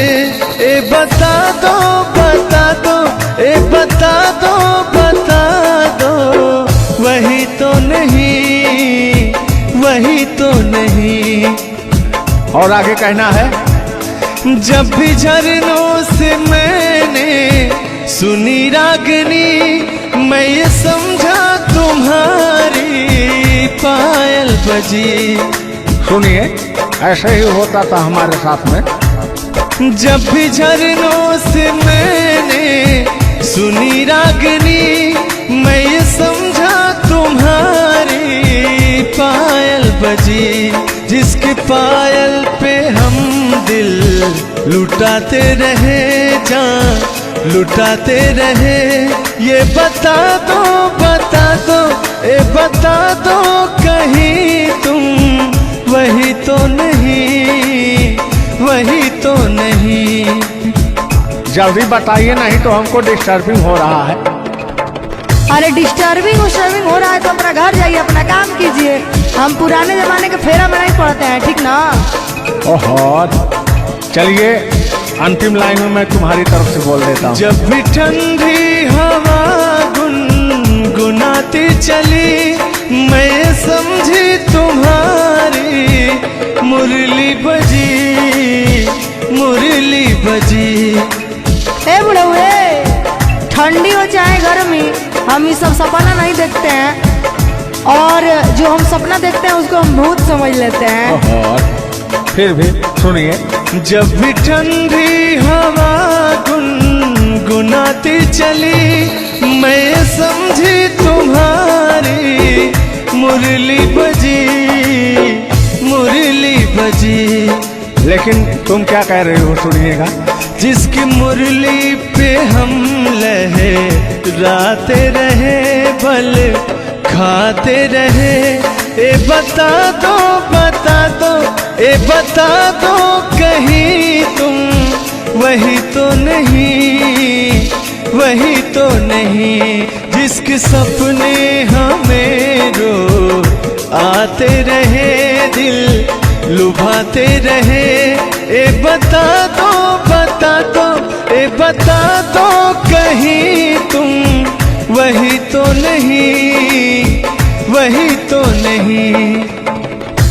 ए बता दो बता दो, ए बता दो बता दो, वही तो नहीं, वही तो नहीं। और आगे कहना है, जब भी झरनों से मैंने सुनी रागनी, मैं ये समझा तुम्हारी पायल बजी। सुनिए, ऐसे ही होता था हमारे साथ में। जब भी झरनों से मैंने सुनी रागनी, मैं ये समझा तुम्हारी पायल बजी। जिसके पायल पे हम दिल लुटाते रहे, जान लुटाते रहे। ये बता दो, ए बता दो कहीं तुम वही तो नहीं, वही तो नहीं। जल्दी बताइए, नहीं तो हमको डिस्टर्बिंग हो रहा है। अरे डिस्टर्बिंग हो रहा है तो अपना घर जाइए, अपना काम कीजिए। हम पुराने जमाने के फेरा में नहीं पड़ते हैं, ठीक ना? ओहो, चलिए अंतिम लाइन में मैं तुम्हारी तरफ से बोल देता हूँ। जब भी ठंडी हवा गुनगुनाती चली, मैं समझी तुम्हारी मुरली बजी, मुरली बजी। ए बुढ़ऊ, ठंडी हो चाहे गर्मी, हम ये सब सपना नहीं देखते हैं, और जो हम सपना देखते हैं उसको हम भूत समझ लेते हैं। ओहो, फिर भी सुनिए। जब भी ठंडी हवा गुनगुनाती चली, मैं समझी तुम्हारी मुरली बजी, मुरली बजी। लेकिन तुम क्या कह रहे हो, सुनिएगा। जिसकी मुरली पे हम लहराते रहे, बल खाते रहे, ए बता दो, बता दो, ए बता दो कहीं तुम वही तो नहीं, वही तो नहीं। जिसके सपने हमें रो आते रहे, दिल लुभाते रहे, ए बता दो, बता दो, ए बता दो कहीं तुम वही तो नहीं,